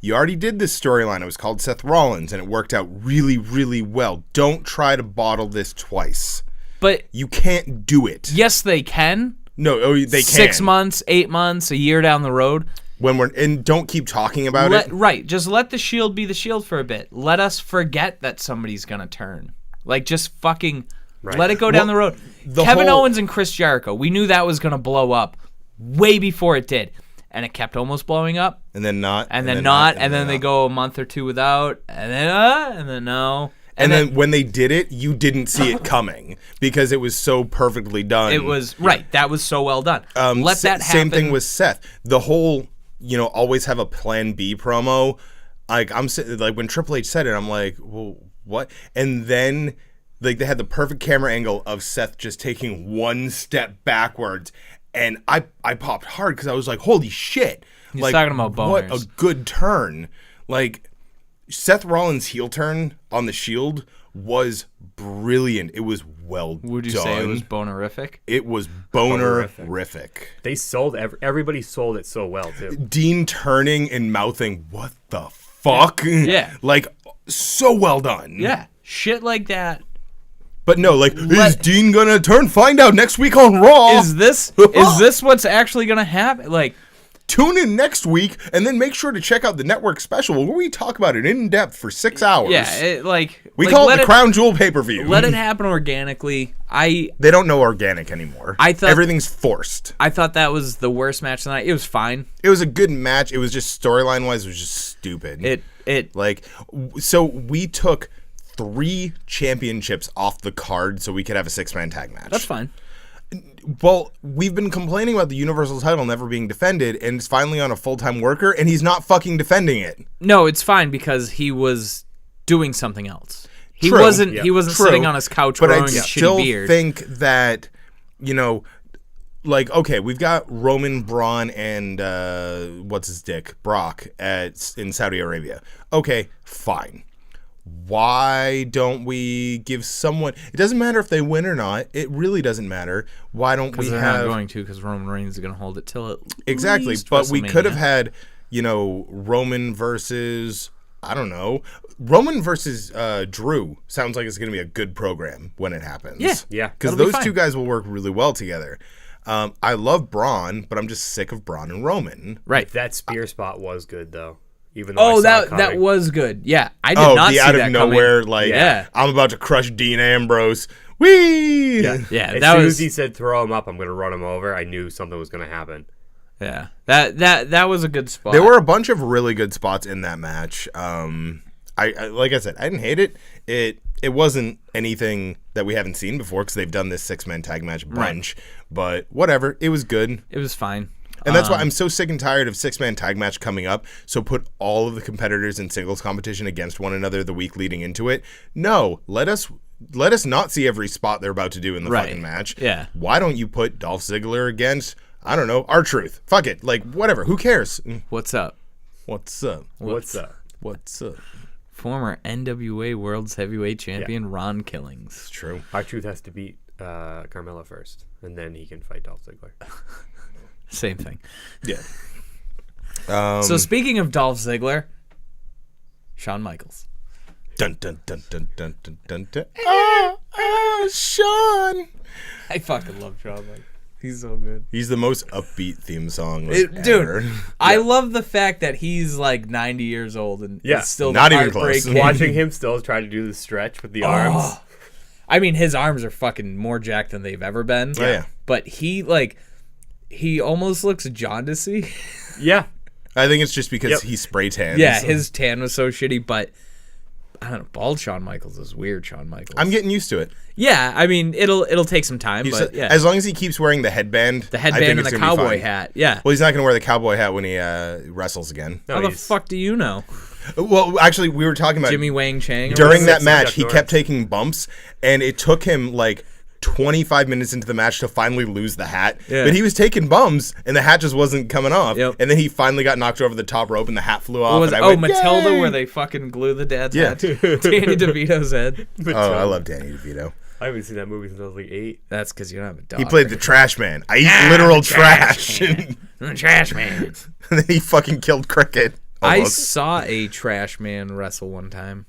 Speaker 1: you already did this storyline. It was called Seth Rollins, and it worked out really, really well. Don't try to bottle this twice.
Speaker 2: But
Speaker 1: You can't do it.
Speaker 2: yes, they can.
Speaker 1: No, they can.
Speaker 2: 6 months, 8 months, a year down the road.
Speaker 1: And don't keep talking about it.
Speaker 2: Right. Just let the Shield be the Shield for a bit. Let us forget that somebody's going to turn. Like, just fucking let it go down the road. Kevin Owens and Chris Jericho, we knew that was going to blow up way before it did. And it kept almost blowing up.
Speaker 1: And then not.
Speaker 2: And then not. And then they go a month or two without. And then no.
Speaker 1: And then when they did it, you didn't see it coming because it was so perfectly done.
Speaker 2: It was, right. That was so well done. Let that happen.
Speaker 1: Same thing with Seth. The whole, always have a plan B promo. Like, like when Triple H said it, I'm like, well, what? And then, like, they had the perfect camera angle of Seth just taking one step backwards. And I popped hard because I was like, holy shit.
Speaker 2: He's
Speaker 1: like,
Speaker 2: talking about boners.
Speaker 1: What a good turn. Like, Seth Rollins' heel turn on the Shield was brilliant. It was well done.
Speaker 2: Would you say it was bonerific?
Speaker 1: It was bonerific.
Speaker 3: They sold everybody sold it so well too.
Speaker 1: Dean turning and mouthing, "What the fuck?"
Speaker 2: Yeah.
Speaker 1: Like, so well done.
Speaker 2: Yeah. Shit like that.
Speaker 1: But no, like, is Dean gonna turn? Find out next week on Raw.
Speaker 2: Is this what's actually gonna happen? Like,
Speaker 1: tune in next week and then make sure to check out the network special where we talk about it in depth for 6 hours.
Speaker 2: Yeah,
Speaker 1: we call it the Crown Jewel pay-per-view.
Speaker 2: Let it happen organically.
Speaker 1: They don't know organic anymore. I thought everything's forced.
Speaker 2: I thought that was the worst match tonight. It was fine.
Speaker 1: It was a good match. It was just storyline wise, it was just stupid. So we took 3 championships off the card so we could have a 6-man tag match.
Speaker 2: That's fine.
Speaker 1: Well, we've been complaining about the Universal title never being defended, and it's finally on a full-time worker, and he's not fucking defending it.
Speaker 2: No, it's fine because he was doing something else. He
Speaker 1: True.
Speaker 2: wasn't
Speaker 1: True.
Speaker 2: sitting on his couch growing a shitty beard.
Speaker 1: But I still think that, like, okay, we've got Roman, Braun, and what's his dick, Brock in Saudi Arabia. Okay, fine. Why don't we give someone? It doesn't matter if they win or not. It really doesn't matter. Why don't we have?
Speaker 2: Because they're not going to. Because Roman Reigns is going to hold it till
Speaker 1: exactly. But we could have had, Roman versus Roman versus Drew. Sounds like it's going to be a good program when it happens.
Speaker 3: Yeah.
Speaker 1: Because those two guys will work really well together. I love Braun, but I'm just sick of Braun and Roman.
Speaker 2: Right.
Speaker 3: That spear spot was good though. Even though
Speaker 2: that was good. Yeah, I did not see that
Speaker 1: out of nowhere,
Speaker 2: coming.
Speaker 1: I'm about to crush Dean Ambrose. Whee!
Speaker 2: Yeah.
Speaker 3: As soon as he said throw him up, I'm going to run him over, I knew something was going to happen.
Speaker 2: Yeah, that was a good spot.
Speaker 1: There were a bunch of really good spots in that match. I like I said, I didn't hate it. It wasn't anything that we haven't seen before because they've done this 6-man tag match a bunch. Right. But whatever, it was good.
Speaker 2: It was fine.
Speaker 1: And that's why I'm so sick and tired of 6-man tag match coming up. So put all of the competitors in singles competition against one another the week leading into it. No, let us not see every spot they're about to do in the fucking match.
Speaker 2: Yeah.
Speaker 1: Why don't you put Dolph Ziggler against, I don't know, R-Truth? Fuck it. Like, whatever. Who cares?
Speaker 2: What's up?
Speaker 1: What's up?
Speaker 3: What's up?
Speaker 1: What's up?
Speaker 2: Former NWA World's Heavyweight Champion Ron Killings.
Speaker 1: It's true.
Speaker 3: R-Truth has to beat Carmella first, and then he can fight Dolph Ziggler.
Speaker 2: Same thing.
Speaker 1: Yeah.
Speaker 2: So speaking of Dolph Ziggler, Shawn Michaels.
Speaker 1: Dun dun dun dun dun dun dun dun. Shawn.
Speaker 2: I fucking love Shawn Michaels. He's so good.
Speaker 1: He's the most upbeat theme song
Speaker 2: dude,
Speaker 1: ever.
Speaker 2: I love the fact that he's like 90 years old and it's still
Speaker 1: not even close.
Speaker 3: Watching him still try to do the stretch with the arms.
Speaker 2: I mean, his arms are fucking more jacked than they've ever been.
Speaker 1: Yeah.
Speaker 2: But he almost looks jaundicey.
Speaker 3: Yeah.
Speaker 1: I think it's just because he spray tans.
Speaker 2: Yeah, his tan was so shitty, but I don't know, bald Shawn Michaels is weird Shawn Michaels.
Speaker 1: I'm getting used to it.
Speaker 2: Yeah, I mean, it'll take some time, but yeah.
Speaker 1: As long as he keeps wearing the headband.
Speaker 2: The headband and the cowboy hat, yeah.
Speaker 1: Well, he's not going to wear the cowboy hat when he wrestles again.
Speaker 2: How the fuck do you know?
Speaker 1: Well, actually, we were talking about
Speaker 2: Jimmy Wang Chang.
Speaker 1: During that match, he kept taking bumps, and it took him like 25 minutes into the match to finally lose the hat. Yeah. But he was taking bumps, and the hat just wasn't coming off. Yep. And then he finally got knocked over the top rope, and the hat flew off.
Speaker 2: Matilda,
Speaker 1: Yay!
Speaker 2: where they fucking glue the dad's hat to Danny DeVito's head.
Speaker 1: I love Danny DeVito.
Speaker 3: I haven't seen that movie since I was like 8.
Speaker 2: That's because you don't have a dog.
Speaker 1: He played the trash man. I eat literal trash.
Speaker 2: I'm a trash man.
Speaker 1: And then he fucking killed Cricket.
Speaker 2: Almost. I saw a trash man wrestle one time.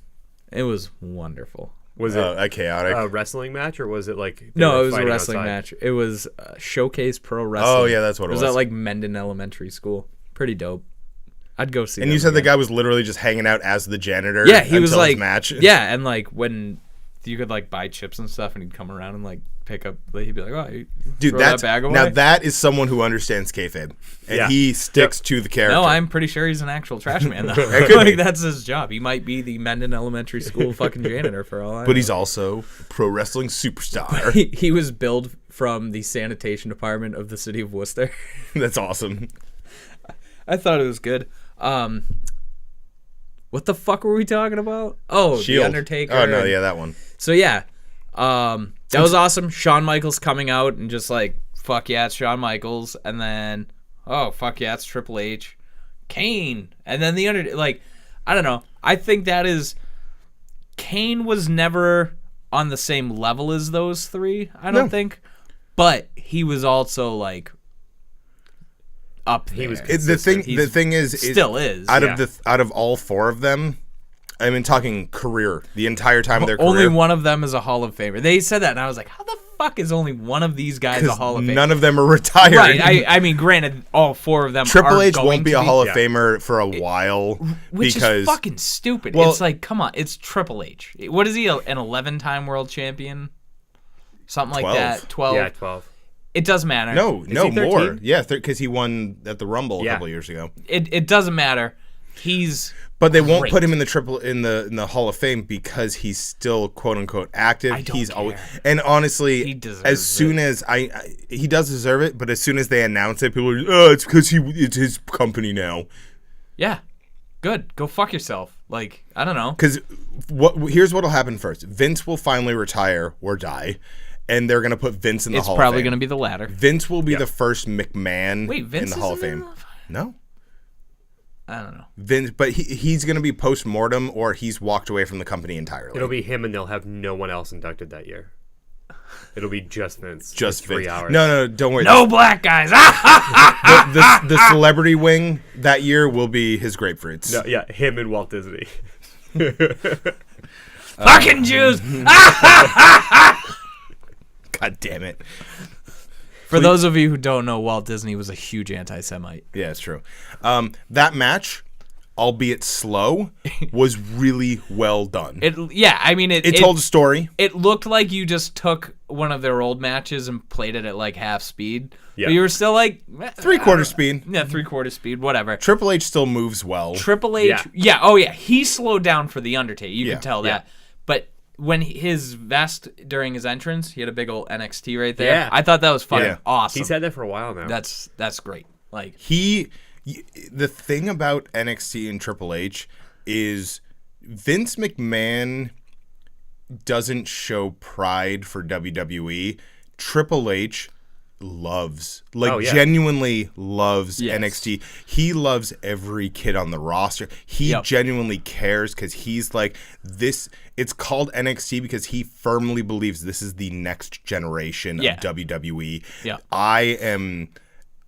Speaker 2: It was wonderful.
Speaker 3: Was it
Speaker 1: a chaotic
Speaker 3: wrestling match, or was it like...
Speaker 2: No, it was a wrestling match. It was Showcase Pro Wrestling.
Speaker 1: Oh, yeah, that's what it was.
Speaker 2: It was at like Mendon Elementary School. Pretty dope. I'd go see.
Speaker 1: And you said the guy was literally just hanging out as the janitor.
Speaker 2: Yeah, he was like
Speaker 1: his match.
Speaker 2: Yeah, and like when you could like buy chips and stuff, and he'd come around and like pick up. He'd be like, "Oh, dude,
Speaker 1: that
Speaker 2: bag away."
Speaker 1: Now that is someone who understands kayfabe, and he sticks to the character.
Speaker 2: No, I'm pretty sure he's an actual trash man though. Like that's his job. He might be the Mendon Elementary School fucking janitor for all I know.
Speaker 1: But he's also a pro wrestling superstar.
Speaker 2: He was billed from the sanitation department of the city of Worcester.
Speaker 1: That's awesome.
Speaker 2: I thought it was good. What the fuck were we talking about? Oh,
Speaker 1: Shield.
Speaker 2: The Undertaker.
Speaker 1: Oh no, yeah, that one.
Speaker 2: So yeah, that was awesome. Shawn Michaels coming out and just like, fuck yeah, it's Shawn Michaels, and then fuck yeah, it's Triple H, Kane, and then the I don't know. I think that is... Kane was never on the same level as those three, I don't think. But he was also, like, up there.
Speaker 3: He was
Speaker 1: the thing is...
Speaker 2: Still is.
Speaker 1: Out of all four of them... I mean, talking career, the entire time of their career.
Speaker 2: Only one of them is a Hall of Famer. They said that, and I was like, how the fuck is only one of these guys a Hall of Famer?
Speaker 1: None of them are retired.
Speaker 2: Right. I mean, granted, all four of them
Speaker 1: Triple
Speaker 2: are
Speaker 1: H
Speaker 2: going
Speaker 1: won't be
Speaker 2: to
Speaker 1: a Hall of Famer for a while.
Speaker 2: Which
Speaker 1: because,
Speaker 2: is fucking stupid.
Speaker 1: Well,
Speaker 2: it's like, come on, it's Triple H. What is he, an 11-time world champion? Something
Speaker 1: 12.
Speaker 2: like that. 12?
Speaker 3: Yeah, 12.
Speaker 2: It doesn't matter.
Speaker 1: No,
Speaker 3: he 13?
Speaker 1: more. Yeah, because he won at the Rumble a couple years ago.
Speaker 2: It doesn't matter. He's...
Speaker 1: But they won't
Speaker 2: great.
Speaker 1: put him in the Hall of Fame because he's still quote unquote active.
Speaker 2: I don't
Speaker 1: He's
Speaker 2: care.
Speaker 1: always, and honestly,
Speaker 2: He deserves
Speaker 1: as soon as he does deserve it. But as soon as they announce it, people are, it's because it's his company now.
Speaker 2: Yeah. Good. Go fuck yourself. Like, I don't know.
Speaker 1: Because here's what'll happen first. Vince will finally retire or die, and they're gonna put Vince in the Hall of Fame.
Speaker 2: It's probably gonna be the latter.
Speaker 1: Vince will be the first McMahon
Speaker 2: Wait, Vince
Speaker 1: in the Hall of
Speaker 2: isn't in
Speaker 1: Fame.
Speaker 2: the-
Speaker 1: No.
Speaker 2: I don't know.
Speaker 1: Vince, but he's going to be post-mortem or he's walked away from the company entirely.
Speaker 3: It'll be him, and they'll have no one else inducted that year. It'll be just Vince.
Speaker 1: Just
Speaker 3: for 3
Speaker 1: Vince.
Speaker 3: hours.
Speaker 1: No, don't worry.
Speaker 2: No black guys.
Speaker 1: The celebrity wing that year will be his grapefruits.
Speaker 3: No, yeah, him and Walt Disney.
Speaker 2: Fucking Jews.
Speaker 1: God damn it.
Speaker 2: For those of you who don't know, Walt Disney was a huge anti-Semite.
Speaker 1: Yeah, it's true. That match, albeit slow, was really well done.
Speaker 2: It
Speaker 1: told a story.
Speaker 2: It looked like you just took one of their old matches and played it at like half speed.
Speaker 3: Yeah.
Speaker 2: But you were still like...
Speaker 1: 3/4 speed.
Speaker 2: Yeah, 3/4 speed, whatever.
Speaker 1: Triple H still moves well.
Speaker 2: Triple H... Yeah, he slowed down for The Undertaker. You can tell that. But when his vest during his entrance, he had a big old NXT right there.
Speaker 3: Yeah.
Speaker 2: I thought that was fucking awesome.
Speaker 3: He's had that for a while now.
Speaker 2: That's great. Like
Speaker 1: the thing about NXT and Triple H is Vince McMahon doesn't show pride for WWE. Triple H genuinely loves NXT. He loves every kid on the roster. He genuinely cares because he's like, this, it's called NXT because he firmly believes this is the next generation of WWE.
Speaker 2: Yeah.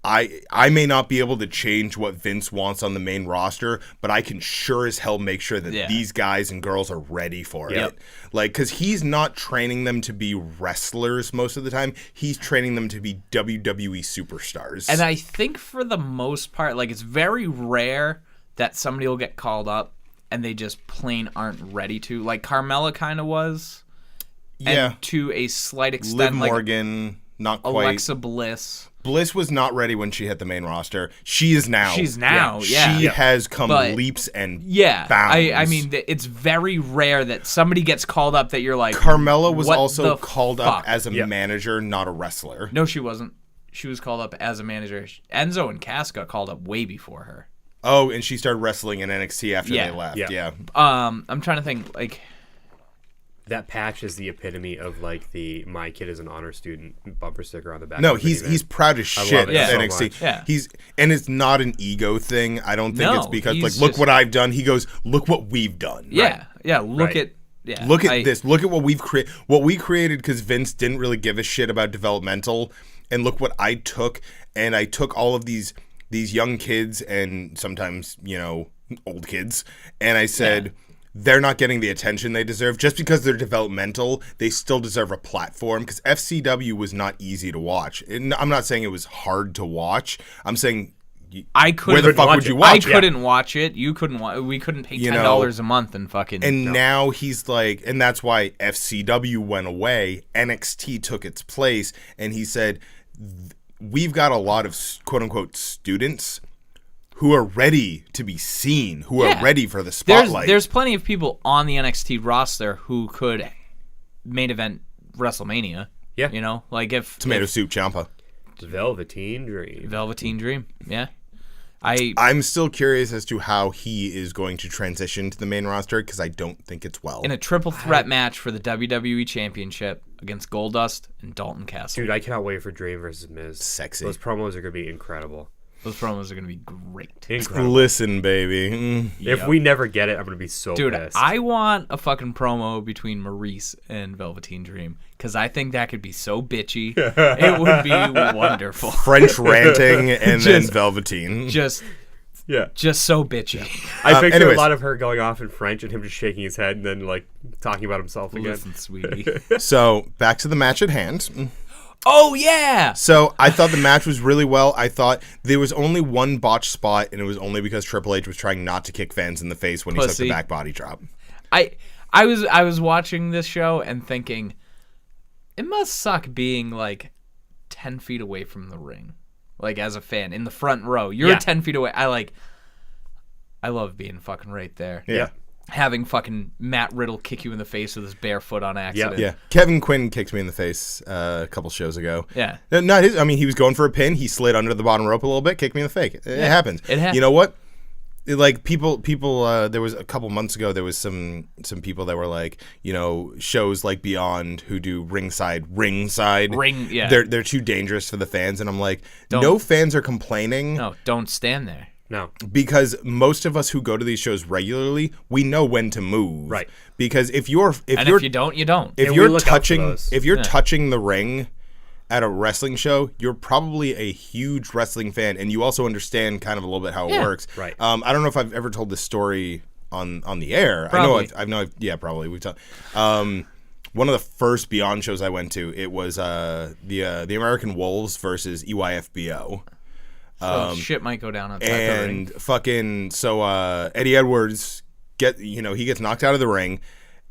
Speaker 1: I may not be able to change what Vince wants on the main roster, but I can sure as hell make sure that these guys and girls are ready for it. Like, because he's not training them to be wrestlers most of the time. He's training them to be WWE superstars.
Speaker 2: And I think for the most part, like, it's very rare that somebody will get called up and they just plain aren't ready to. Like, Carmella kind of was.
Speaker 1: Yeah.
Speaker 2: And to a slight extent,
Speaker 1: Liv
Speaker 2: like
Speaker 1: Morgan, not quite.
Speaker 2: Alexa Bliss.
Speaker 1: Bliss was not ready when she hit the main roster. She is now.
Speaker 2: She's now, yeah.
Speaker 1: She has come
Speaker 2: But,
Speaker 1: leaps and
Speaker 2: bounds. I mean, it's very rare that somebody gets called up that you're like...
Speaker 1: Carmella was
Speaker 2: what
Speaker 1: also
Speaker 2: the
Speaker 1: called
Speaker 2: fuck?
Speaker 1: up as a manager, not a wrestler.
Speaker 2: No, she wasn't. She was called up as a manager. Enzo and Cass got called up way before her.
Speaker 1: Oh, and she started wrestling in NXT after they left. Yeah.
Speaker 2: I'm trying to think, like...
Speaker 3: That patch is the epitome of like the "My kid is an honor student" bumper sticker on the back.
Speaker 1: No,
Speaker 3: of the
Speaker 1: he's proud as shit of NXT.
Speaker 3: So
Speaker 2: much.
Speaker 1: And it's not an ego thing. I don't think it's because like,
Speaker 2: he's
Speaker 1: look
Speaker 2: just...
Speaker 1: what I've done. He goes, look what we've done.
Speaker 2: Look at
Speaker 1: this. Look at what we've created. What we created because Vince didn't really give a shit about developmental. And look what I took. And I took all of these young kids and sometimes old kids, and I said. They're not getting the attention they deserve. Just because they're developmental, they still deserve a platform. Because FCW was not easy to watch. And I'm not saying it was hard to watch. I'm saying, where the fuck would you watch?
Speaker 2: I couldn't watch it. You couldn't. We couldn't pay $10 a month and fucking.
Speaker 1: And now he's like, and that's why FCW went away. NXT took its place, and he said, we've got a lot of quote unquote students who are ready to be seen, who are ready for the spotlight.
Speaker 2: There's plenty of people on the NXT roster who could main event WrestleMania.
Speaker 3: Yeah.
Speaker 2: Like if...
Speaker 1: Tomato Soup Ciampa.
Speaker 3: Velveteen Dream.
Speaker 2: Velveteen Dream, yeah.
Speaker 1: I'm still curious as to how he is going to transition to the main roster because I don't think it's well.
Speaker 2: In a triple threat match for the WWE Championship against Goldust and Dalton Castle.
Speaker 3: Dude, I cannot wait for Dream versus Miz.
Speaker 1: Sexy.
Speaker 3: Those promos are going to be incredible.
Speaker 2: Those promos are gonna be great.
Speaker 3: Incredible.
Speaker 1: Listen, baby.
Speaker 3: If we never get it, I'm gonna be so pissed.
Speaker 2: I want a fucking promo between Maurice and Velveteen Dream because I think that could be so bitchy. It would be wonderful.
Speaker 1: French ranting and then Velveteen.
Speaker 2: Just so bitchy.
Speaker 3: I picture
Speaker 1: anyways.
Speaker 3: a lot of her going off in French and him just shaking his head and then like talking about himself again.
Speaker 2: Listen, sweetie.
Speaker 1: So back to the match at hand.
Speaker 2: Oh yeah.
Speaker 1: So I thought the match was really well. I thought there was only one botched spot, and it was only because Triple H was trying not to kick fans in the face when he took the back body drop.
Speaker 2: I was watching this show and thinking, it must suck being like 10 feet away from the ring, like as a fan in the front row. You're 10 feet away. I love being fucking right there.
Speaker 1: Yeah.
Speaker 2: Having fucking Matt Riddle kick you in the face with his bare foot on accident.
Speaker 1: Yeah. Kevin Quinn kicked me in the face a couple shows ago.
Speaker 2: Yeah.
Speaker 1: Not his. I mean, he was going for a pin. He slid under the bottom rope a little bit, kicked me in the face. It happens.
Speaker 2: It happens.
Speaker 1: You know what? Like people. There was a couple months ago. There was some people that were like, shows like Beyond who do ringside.
Speaker 2: Yeah.
Speaker 1: They're too dangerous for the fans, and I'm like, no fans are complaining.
Speaker 2: No, don't stand there.
Speaker 3: No.
Speaker 1: Because most of us who go to these shows regularly, we know when to move.
Speaker 3: Right.
Speaker 1: Because if you don't, you don't. If
Speaker 3: And
Speaker 1: you're touching the ring at a wrestling show, you're probably a huge wrestling fan, and you also understand kind of a little bit how it works.
Speaker 3: Right.
Speaker 1: I don't know if I've ever told this story on the air.
Speaker 2: Probably.
Speaker 1: I know. Yeah, probably. We've talked. One of the first Beyond shows I went to, it was the American Wolves versus EYFBO.
Speaker 2: Shit might go down on that.
Speaker 1: And fucking Eddie Edwards he gets knocked out of the ring,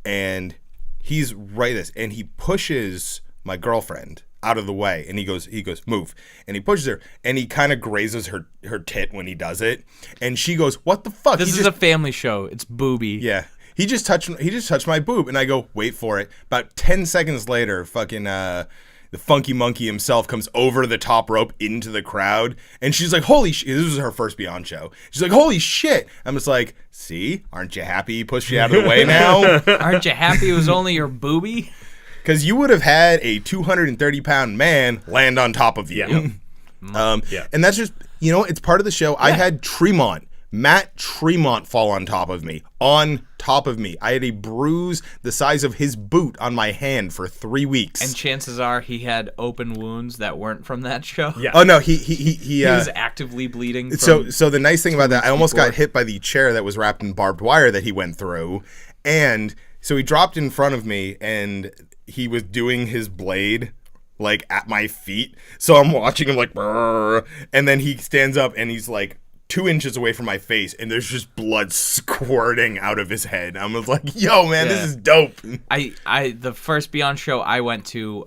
Speaker 1: and he's right this, and he pushes my girlfriend out of the way, and he goes move, and he pushes her, and he kind of grazes her tit when he does it, and she goes, what the fuck?
Speaker 2: This is a family show. It's booby.
Speaker 1: Yeah. He just touched my boob, and I go, wait for it. About 10 seconds later, fucking the Funky Monkey himself comes over the top rope into the crowd, and she's like, holy shit. This was her first Beyond show. She's like, holy shit. I'm just like, see? Aren't you happy he pushed you out of the way now?
Speaker 2: Aren't you happy it was only your booby?
Speaker 1: Because you would have had a 230-pound man land on top of you.
Speaker 3: Yeah.
Speaker 1: And that's just, it's part of the show. Yeah. I had Matt Tremont fall on top of me. I had a bruise the size of his boot on my hand for 3 weeks.
Speaker 2: And chances are he had open wounds that weren't from that show.
Speaker 1: Yeah. Oh no, he
Speaker 2: was actively bleeding.
Speaker 1: So the nice thing about that, I almost got hit by the chair that was wrapped in barbed wire that he went through, and so he dropped in front of me, and he was doing his blade like at my feet. So I'm watching him like, brrr, and then he stands up and he's like 2 inches away from my face, and there's just blood squirting out of his head. I was like, yo, man, this is dope.
Speaker 2: The first Beyond show I went to,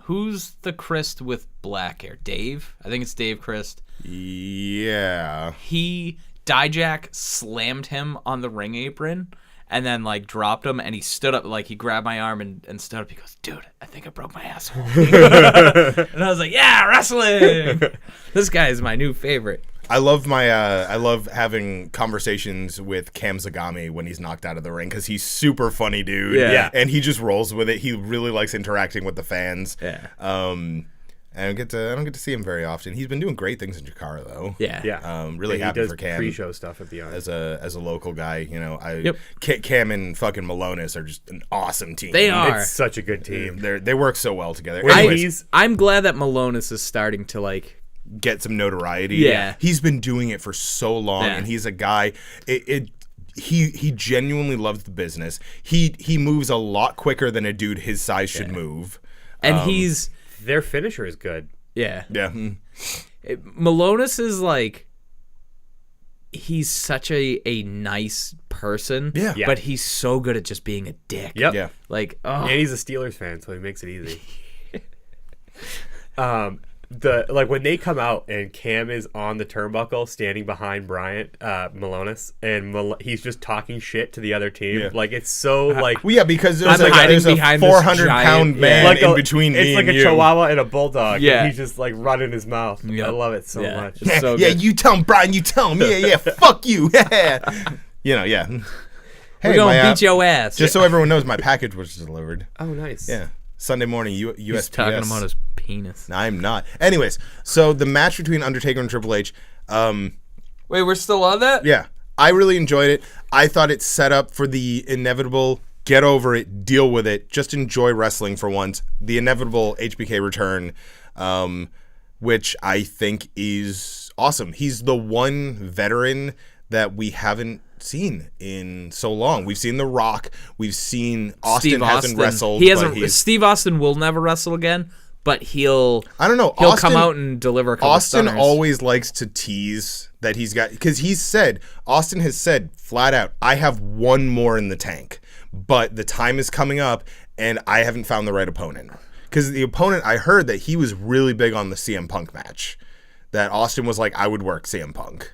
Speaker 2: who's the Christ with black hair? Dave? I think it's Dave Christ.
Speaker 1: Yeah.
Speaker 2: Dijak slammed him on the ring apron and then like dropped him, and he stood up, like he grabbed my arm and stood up. He goes, dude, I think I broke my asshole. And I was like, yeah, wrestling. This guy is my new favorite.
Speaker 1: I love having conversations with Cam Zagami when he's knocked out of the ring, because he's super funny, dude.
Speaker 2: Yeah.
Speaker 1: And he just rolls with it. He really likes interacting with the fans.
Speaker 2: Yeah.
Speaker 1: I don't get to see him very often. He's been doing great things in Chikara though.
Speaker 2: Yeah.
Speaker 1: Really happy for Cam.
Speaker 3: Pre-show stuff at Beyond.
Speaker 1: As a local guy, Cam and fucking Malonis are just an awesome team.
Speaker 2: They are.
Speaker 3: It's such a good team.
Speaker 1: They work so well together.
Speaker 2: I'm glad that Malonis is starting to like
Speaker 1: get some notoriety.
Speaker 2: Yeah.
Speaker 1: He's been doing it for so long, and he's a guy. He genuinely loves the business. He moves a lot quicker than a dude his size should move.
Speaker 2: And
Speaker 3: their finisher is good.
Speaker 2: Yeah.
Speaker 1: Yeah.
Speaker 2: Malonis is like, he's such a nice person.
Speaker 1: Yeah.
Speaker 2: But he's so good at just being a dick.
Speaker 3: Yep.
Speaker 1: Yeah.
Speaker 2: Like,
Speaker 3: And he's a Steelers fan, so he makes it easy. When they come out and Cam is on the turnbuckle standing behind Bryant Malonis, and he's just talking shit to the other team.
Speaker 1: Yeah.
Speaker 3: Like, it's so like
Speaker 1: because there's
Speaker 2: I'm hiding
Speaker 1: a
Speaker 2: behind this
Speaker 1: 400-pound man
Speaker 3: like
Speaker 1: in between me
Speaker 3: it's like
Speaker 1: and
Speaker 3: a
Speaker 1: you.
Speaker 3: chihuahua and a bulldog.
Speaker 2: Yeah.
Speaker 3: And he's just like running his mouth.
Speaker 2: Yep.
Speaker 3: I love it so much.
Speaker 2: It's so
Speaker 1: Yeah,
Speaker 2: good.
Speaker 1: you tell him, Brian. You tell him. Yeah, fuck you. Yeah. Yeah.
Speaker 2: We're gonna beat your ass.
Speaker 1: Just so everyone knows, my package was delivered.
Speaker 3: Oh, nice.
Speaker 1: Yeah. Sunday morning, USPS.
Speaker 2: He's talking about his penis.
Speaker 1: No, I'm not. Anyways, so the match between Undertaker and Triple H.
Speaker 2: Wait, we're still on that?
Speaker 1: Yeah, I really enjoyed it. I thought it set up for the inevitable get over it, deal with it, just enjoy wrestling for once. The inevitable HBK return, which I think is awesome. He's the one veteran that we haven't seen in so long. We've seen The Rock. We've seen Austin hasn't wrestled.
Speaker 2: He hasn't. Steve Austin will never wrestle again, but he'll.
Speaker 1: I don't know.
Speaker 2: He'll come out and deliver a couple
Speaker 1: Austin
Speaker 2: stunners.
Speaker 1: always likes to tease that he's got, because Austin has said flat out, I have one more in the tank, but the time is coming up and I haven't found the right opponent. Because the opponent, I heard that he was really big on the CM Punk match. That Austin was like, I would work CM Punk.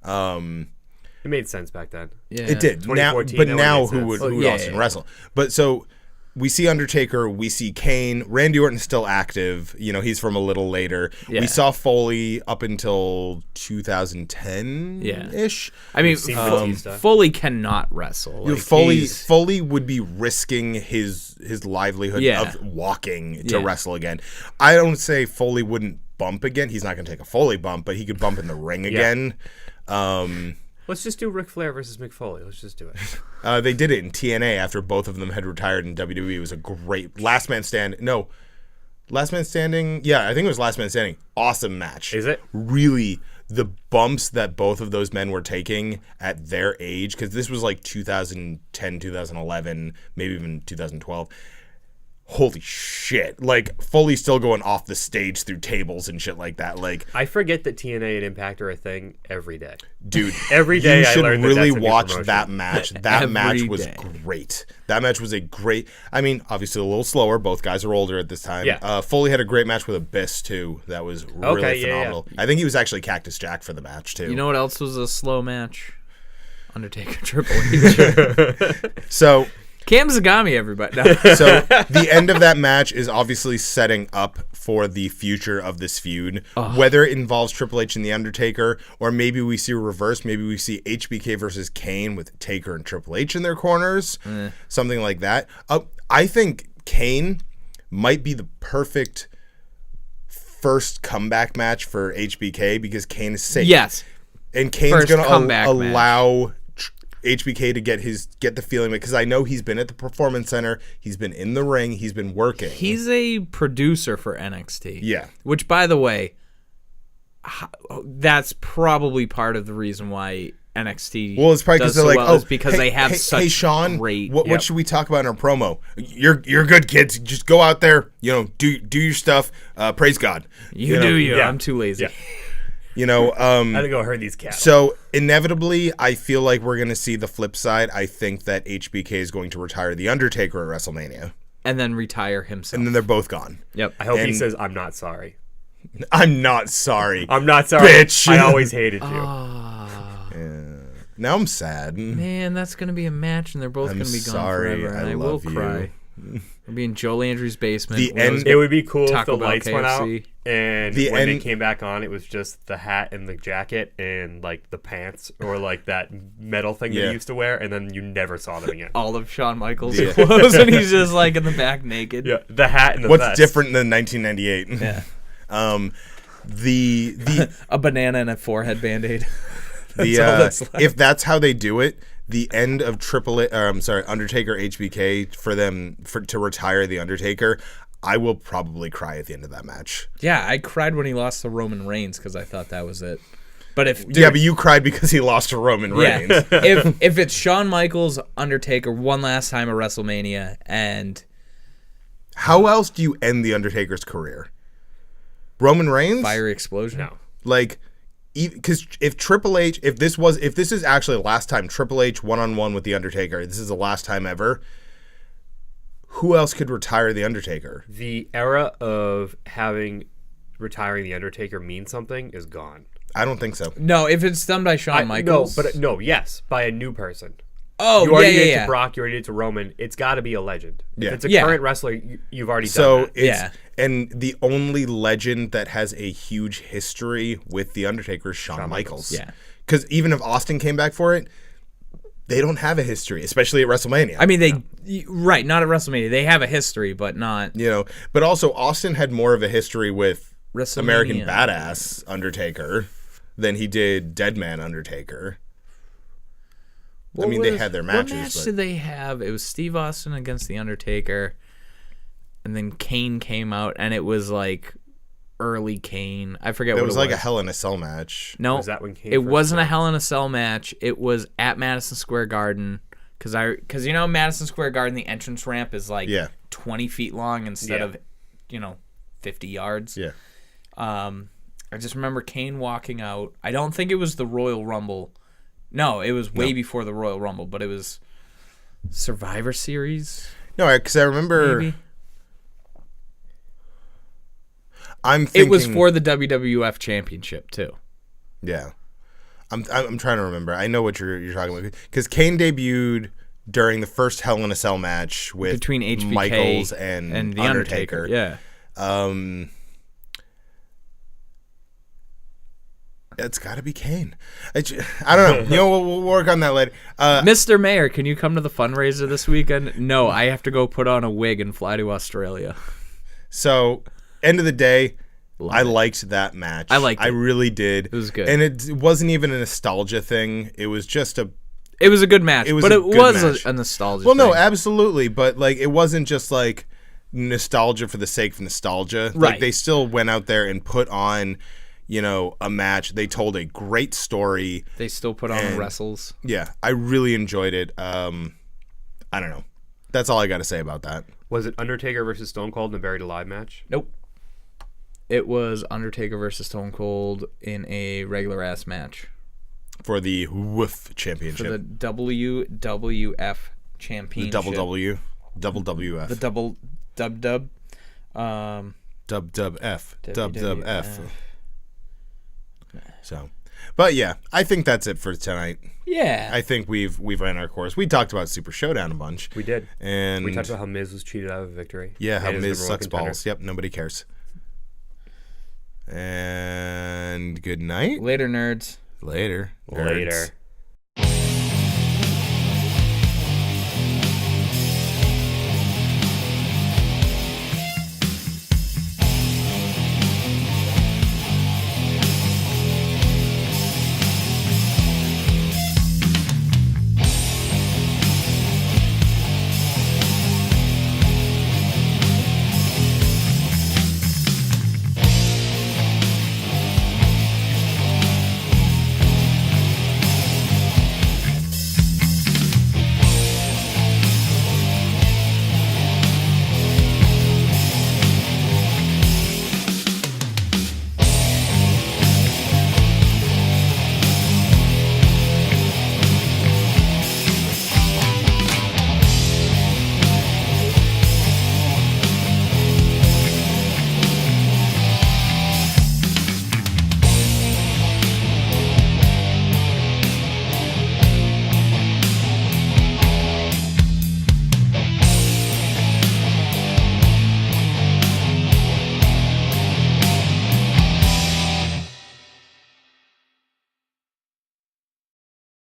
Speaker 3: It made sense back then.
Speaker 2: Yeah.
Speaker 1: It did. Now, but now who would Austin wrestle? But so we see Undertaker, we see Kane. Randy Orton's still active. You know, he's from a little later. Yeah. We saw Foley up until 2010-ish.
Speaker 2: I mean, Foley cannot wrestle. Like,
Speaker 1: Foley would be risking his livelihood of walking to wrestle again. I don't say Foley wouldn't bump again. He's not going to take a Foley bump, but he could bump in the ring again.
Speaker 3: Let's just do Ric Flair versus Mick Foley. Let's just do it.
Speaker 1: They did it in TNA after both of them had retired in WWE. It was a great Last Man Standing. Yeah, I think it was Last Man Standing. Awesome match.
Speaker 3: Is it?
Speaker 1: Really, the bumps that both of those men were taking at their age, because this was like 2010, 2011, maybe even 2012. Holy shit. Like, Foley's still going off the stage through tables and shit like that. Like,
Speaker 3: I forget that TNA and Impact are a thing every day.
Speaker 1: Dude,
Speaker 3: every day
Speaker 1: I
Speaker 3: learned
Speaker 1: really
Speaker 3: that
Speaker 1: watch that match. That match was great. That match was I mean, obviously a little slower. Both guys are older at this time.
Speaker 3: Yeah.
Speaker 1: Foley had a great match with Abyss, too. That was really phenomenal. Yeah. I think he was actually Cactus Jack for the match, too.
Speaker 2: You know what else was a slow match? Undertaker Triple H.
Speaker 1: So...
Speaker 2: Cam Zagami, everybody. No.
Speaker 1: So the end of that match is obviously setting up for the future of this feud. Whether it involves Triple H and The Undertaker, or maybe we see a reverse. Maybe we see HBK versus Kane with Taker and Triple H in their corners. Something like that. I think Kane might be the perfect first comeback match for HBK because Kane is safe.
Speaker 2: Yes.
Speaker 1: And Kane's going to allow... HBK to get the feeling, because I know he's been at the Performance Center, he's been in the ring, he's been working.
Speaker 2: He's a producer for NXT.
Speaker 1: Yeah.
Speaker 2: Which, by the way, that's probably part of the reason why NXT
Speaker 1: it's probably because they're like,
Speaker 2: because they have such
Speaker 1: Sean,
Speaker 2: great...
Speaker 1: What should we talk about in our promo? You're good, kids. Just go out there, do your stuff. Praise God.
Speaker 2: You do you. Yeah. I'm too lazy.
Speaker 3: Yeah.
Speaker 1: I
Speaker 3: had to go herd these cattle.
Speaker 1: So inevitably, I feel like we're going to see the flip side. I think that HBK is going to retire The Undertaker at WrestleMania.
Speaker 2: And then retire himself.
Speaker 1: And then they're both gone.
Speaker 2: Yep.
Speaker 3: I hope he says, I'm not sorry.
Speaker 1: I'm not sorry.
Speaker 3: I'm not sorry.
Speaker 1: Bitch.
Speaker 3: I always hated you.
Speaker 1: Yeah. Now I'm sad.
Speaker 2: Man, that's going to be a match, and they're both going to be gone forever. And I will cry. We'll be in Joe Landry's basement.
Speaker 3: It would be cool if the lights
Speaker 2: KFC.
Speaker 3: Went out, and when it came back on, it was just the hat and the jacket and like the pants or like that metal thing that he used to wear, and then you never saw them again.
Speaker 2: All of Shawn Michaels' clothes, and he's just like in the back naked.
Speaker 3: Yeah, the hat and the
Speaker 1: What's
Speaker 3: vest.
Speaker 1: different than 1998?
Speaker 2: Yeah.
Speaker 1: The
Speaker 2: a banana and a forehead band-aid.
Speaker 1: If that's how they do it, the end of Undertaker HBK to retire The Undertaker, I will probably cry at the end of that match.
Speaker 2: Yeah, I cried when he lost to Roman Reigns because I thought that was it. But
Speaker 1: but you cried because he lost to Roman Reigns.
Speaker 2: if it's Shawn Michaels, Undertaker one last time at WrestleMania, and
Speaker 1: how else do you end The Undertaker's career? Roman Reigns?
Speaker 2: Fiery explosion?
Speaker 3: No.
Speaker 1: Like, because if Triple H, if this is actually the last time Triple H one-on-one with The Undertaker, this is the last time ever, who else could retire The Undertaker?
Speaker 3: The era of retiring The Undertaker mean something is gone.
Speaker 1: I don't think so.
Speaker 2: No, if it's done by Shawn Michaels.
Speaker 3: Yes, by a new person.
Speaker 2: Oh,
Speaker 3: you already did it to Brock, you already did it to Roman. It's got to be a legend. If it's a current wrestler, you've already done that.
Speaker 1: And the only legend that has a huge history with The Undertaker is Shawn Michaels.
Speaker 2: Yeah.
Speaker 1: Because even if Austin came back for it, They don't have a history, especially at WrestleMania.
Speaker 2: I mean, right, not at WrestleMania. They have a history, but not.
Speaker 1: But also Austin had more of a history with American
Speaker 2: WrestleMania.
Speaker 1: Badass Undertaker than he did Deadman Undertaker. They had their matches.
Speaker 2: What match did they have? It was Steve Austin against The Undertaker, and then Kane came out, and it was like early Kane. I forget what it was.
Speaker 1: It was like a Hell in a Cell match.
Speaker 2: No,
Speaker 3: Was that when Kane
Speaker 2: it
Speaker 3: first
Speaker 2: wasn't a
Speaker 3: started?
Speaker 2: Hell in a Cell match. It was at Madison Square Garden, because Madison Square Garden, the entrance ramp is like 20 feet long instead of 50 yards.
Speaker 1: Yeah.
Speaker 2: I just remember Kane walking out. I don't think it was the Royal Rumble. No, it was way before the Royal Rumble, but it was Survivor Series.
Speaker 1: No, because I remember.
Speaker 2: Maybe.
Speaker 1: I'm thinking
Speaker 2: It was for the WWF Championship too.
Speaker 1: Yeah, I'm trying to remember. I know what you're talking about because Kane debuted during the first Hell in a Cell match
Speaker 2: Between HBK
Speaker 1: Michaels and
Speaker 2: the Undertaker. Yeah.
Speaker 1: It's got to be Kane. I don't know. We'll work on that later.
Speaker 2: Mr. Mayor, can you come to the fundraiser this weekend? No, I have to go put on a wig and fly to Australia.
Speaker 1: So, end of the day, I liked that match.
Speaker 2: I liked it.
Speaker 1: I really did.
Speaker 2: It was good.
Speaker 1: And it wasn't even a nostalgia thing. It was just
Speaker 2: It was a good match,
Speaker 1: It was
Speaker 2: but
Speaker 1: a
Speaker 2: it
Speaker 1: good
Speaker 2: was
Speaker 1: match.
Speaker 2: a nostalgia
Speaker 1: Well,
Speaker 2: thing.
Speaker 1: no, absolutely. But, it wasn't just, nostalgia for the sake of nostalgia.
Speaker 2: Right.
Speaker 1: They still went out there and put on, a match. They told a great story.
Speaker 2: They still put on wrestles.
Speaker 1: Yeah, I really enjoyed it. I don't know. That's all I got to say about that.
Speaker 3: Was it Undertaker versus Stone Cold in a Buried Alive match?
Speaker 2: Nope. It was Undertaker versus Stone Cold in a regular ass match
Speaker 1: For the WWF Championship.
Speaker 2: for the WWF Championship.
Speaker 1: The double W. Double WF.
Speaker 2: The double dub.
Speaker 1: Dub F. Dub F.
Speaker 2: WWF.
Speaker 1: So, but yeah, I think that's it for tonight.
Speaker 2: Yeah.
Speaker 1: I think we've ran our course. We talked about Super Showdown a bunch.
Speaker 3: We did.
Speaker 1: And
Speaker 3: We talked about how Miz was cheated out of a victory.
Speaker 1: yeah, how
Speaker 3: And is
Speaker 1: Miz
Speaker 3: the number one
Speaker 1: sucks
Speaker 3: contender.
Speaker 1: balls. Yep, nobody cares. And good night.
Speaker 2: Later, nerds.
Speaker 1: Later.
Speaker 3: Later.
Speaker 1: Nerds.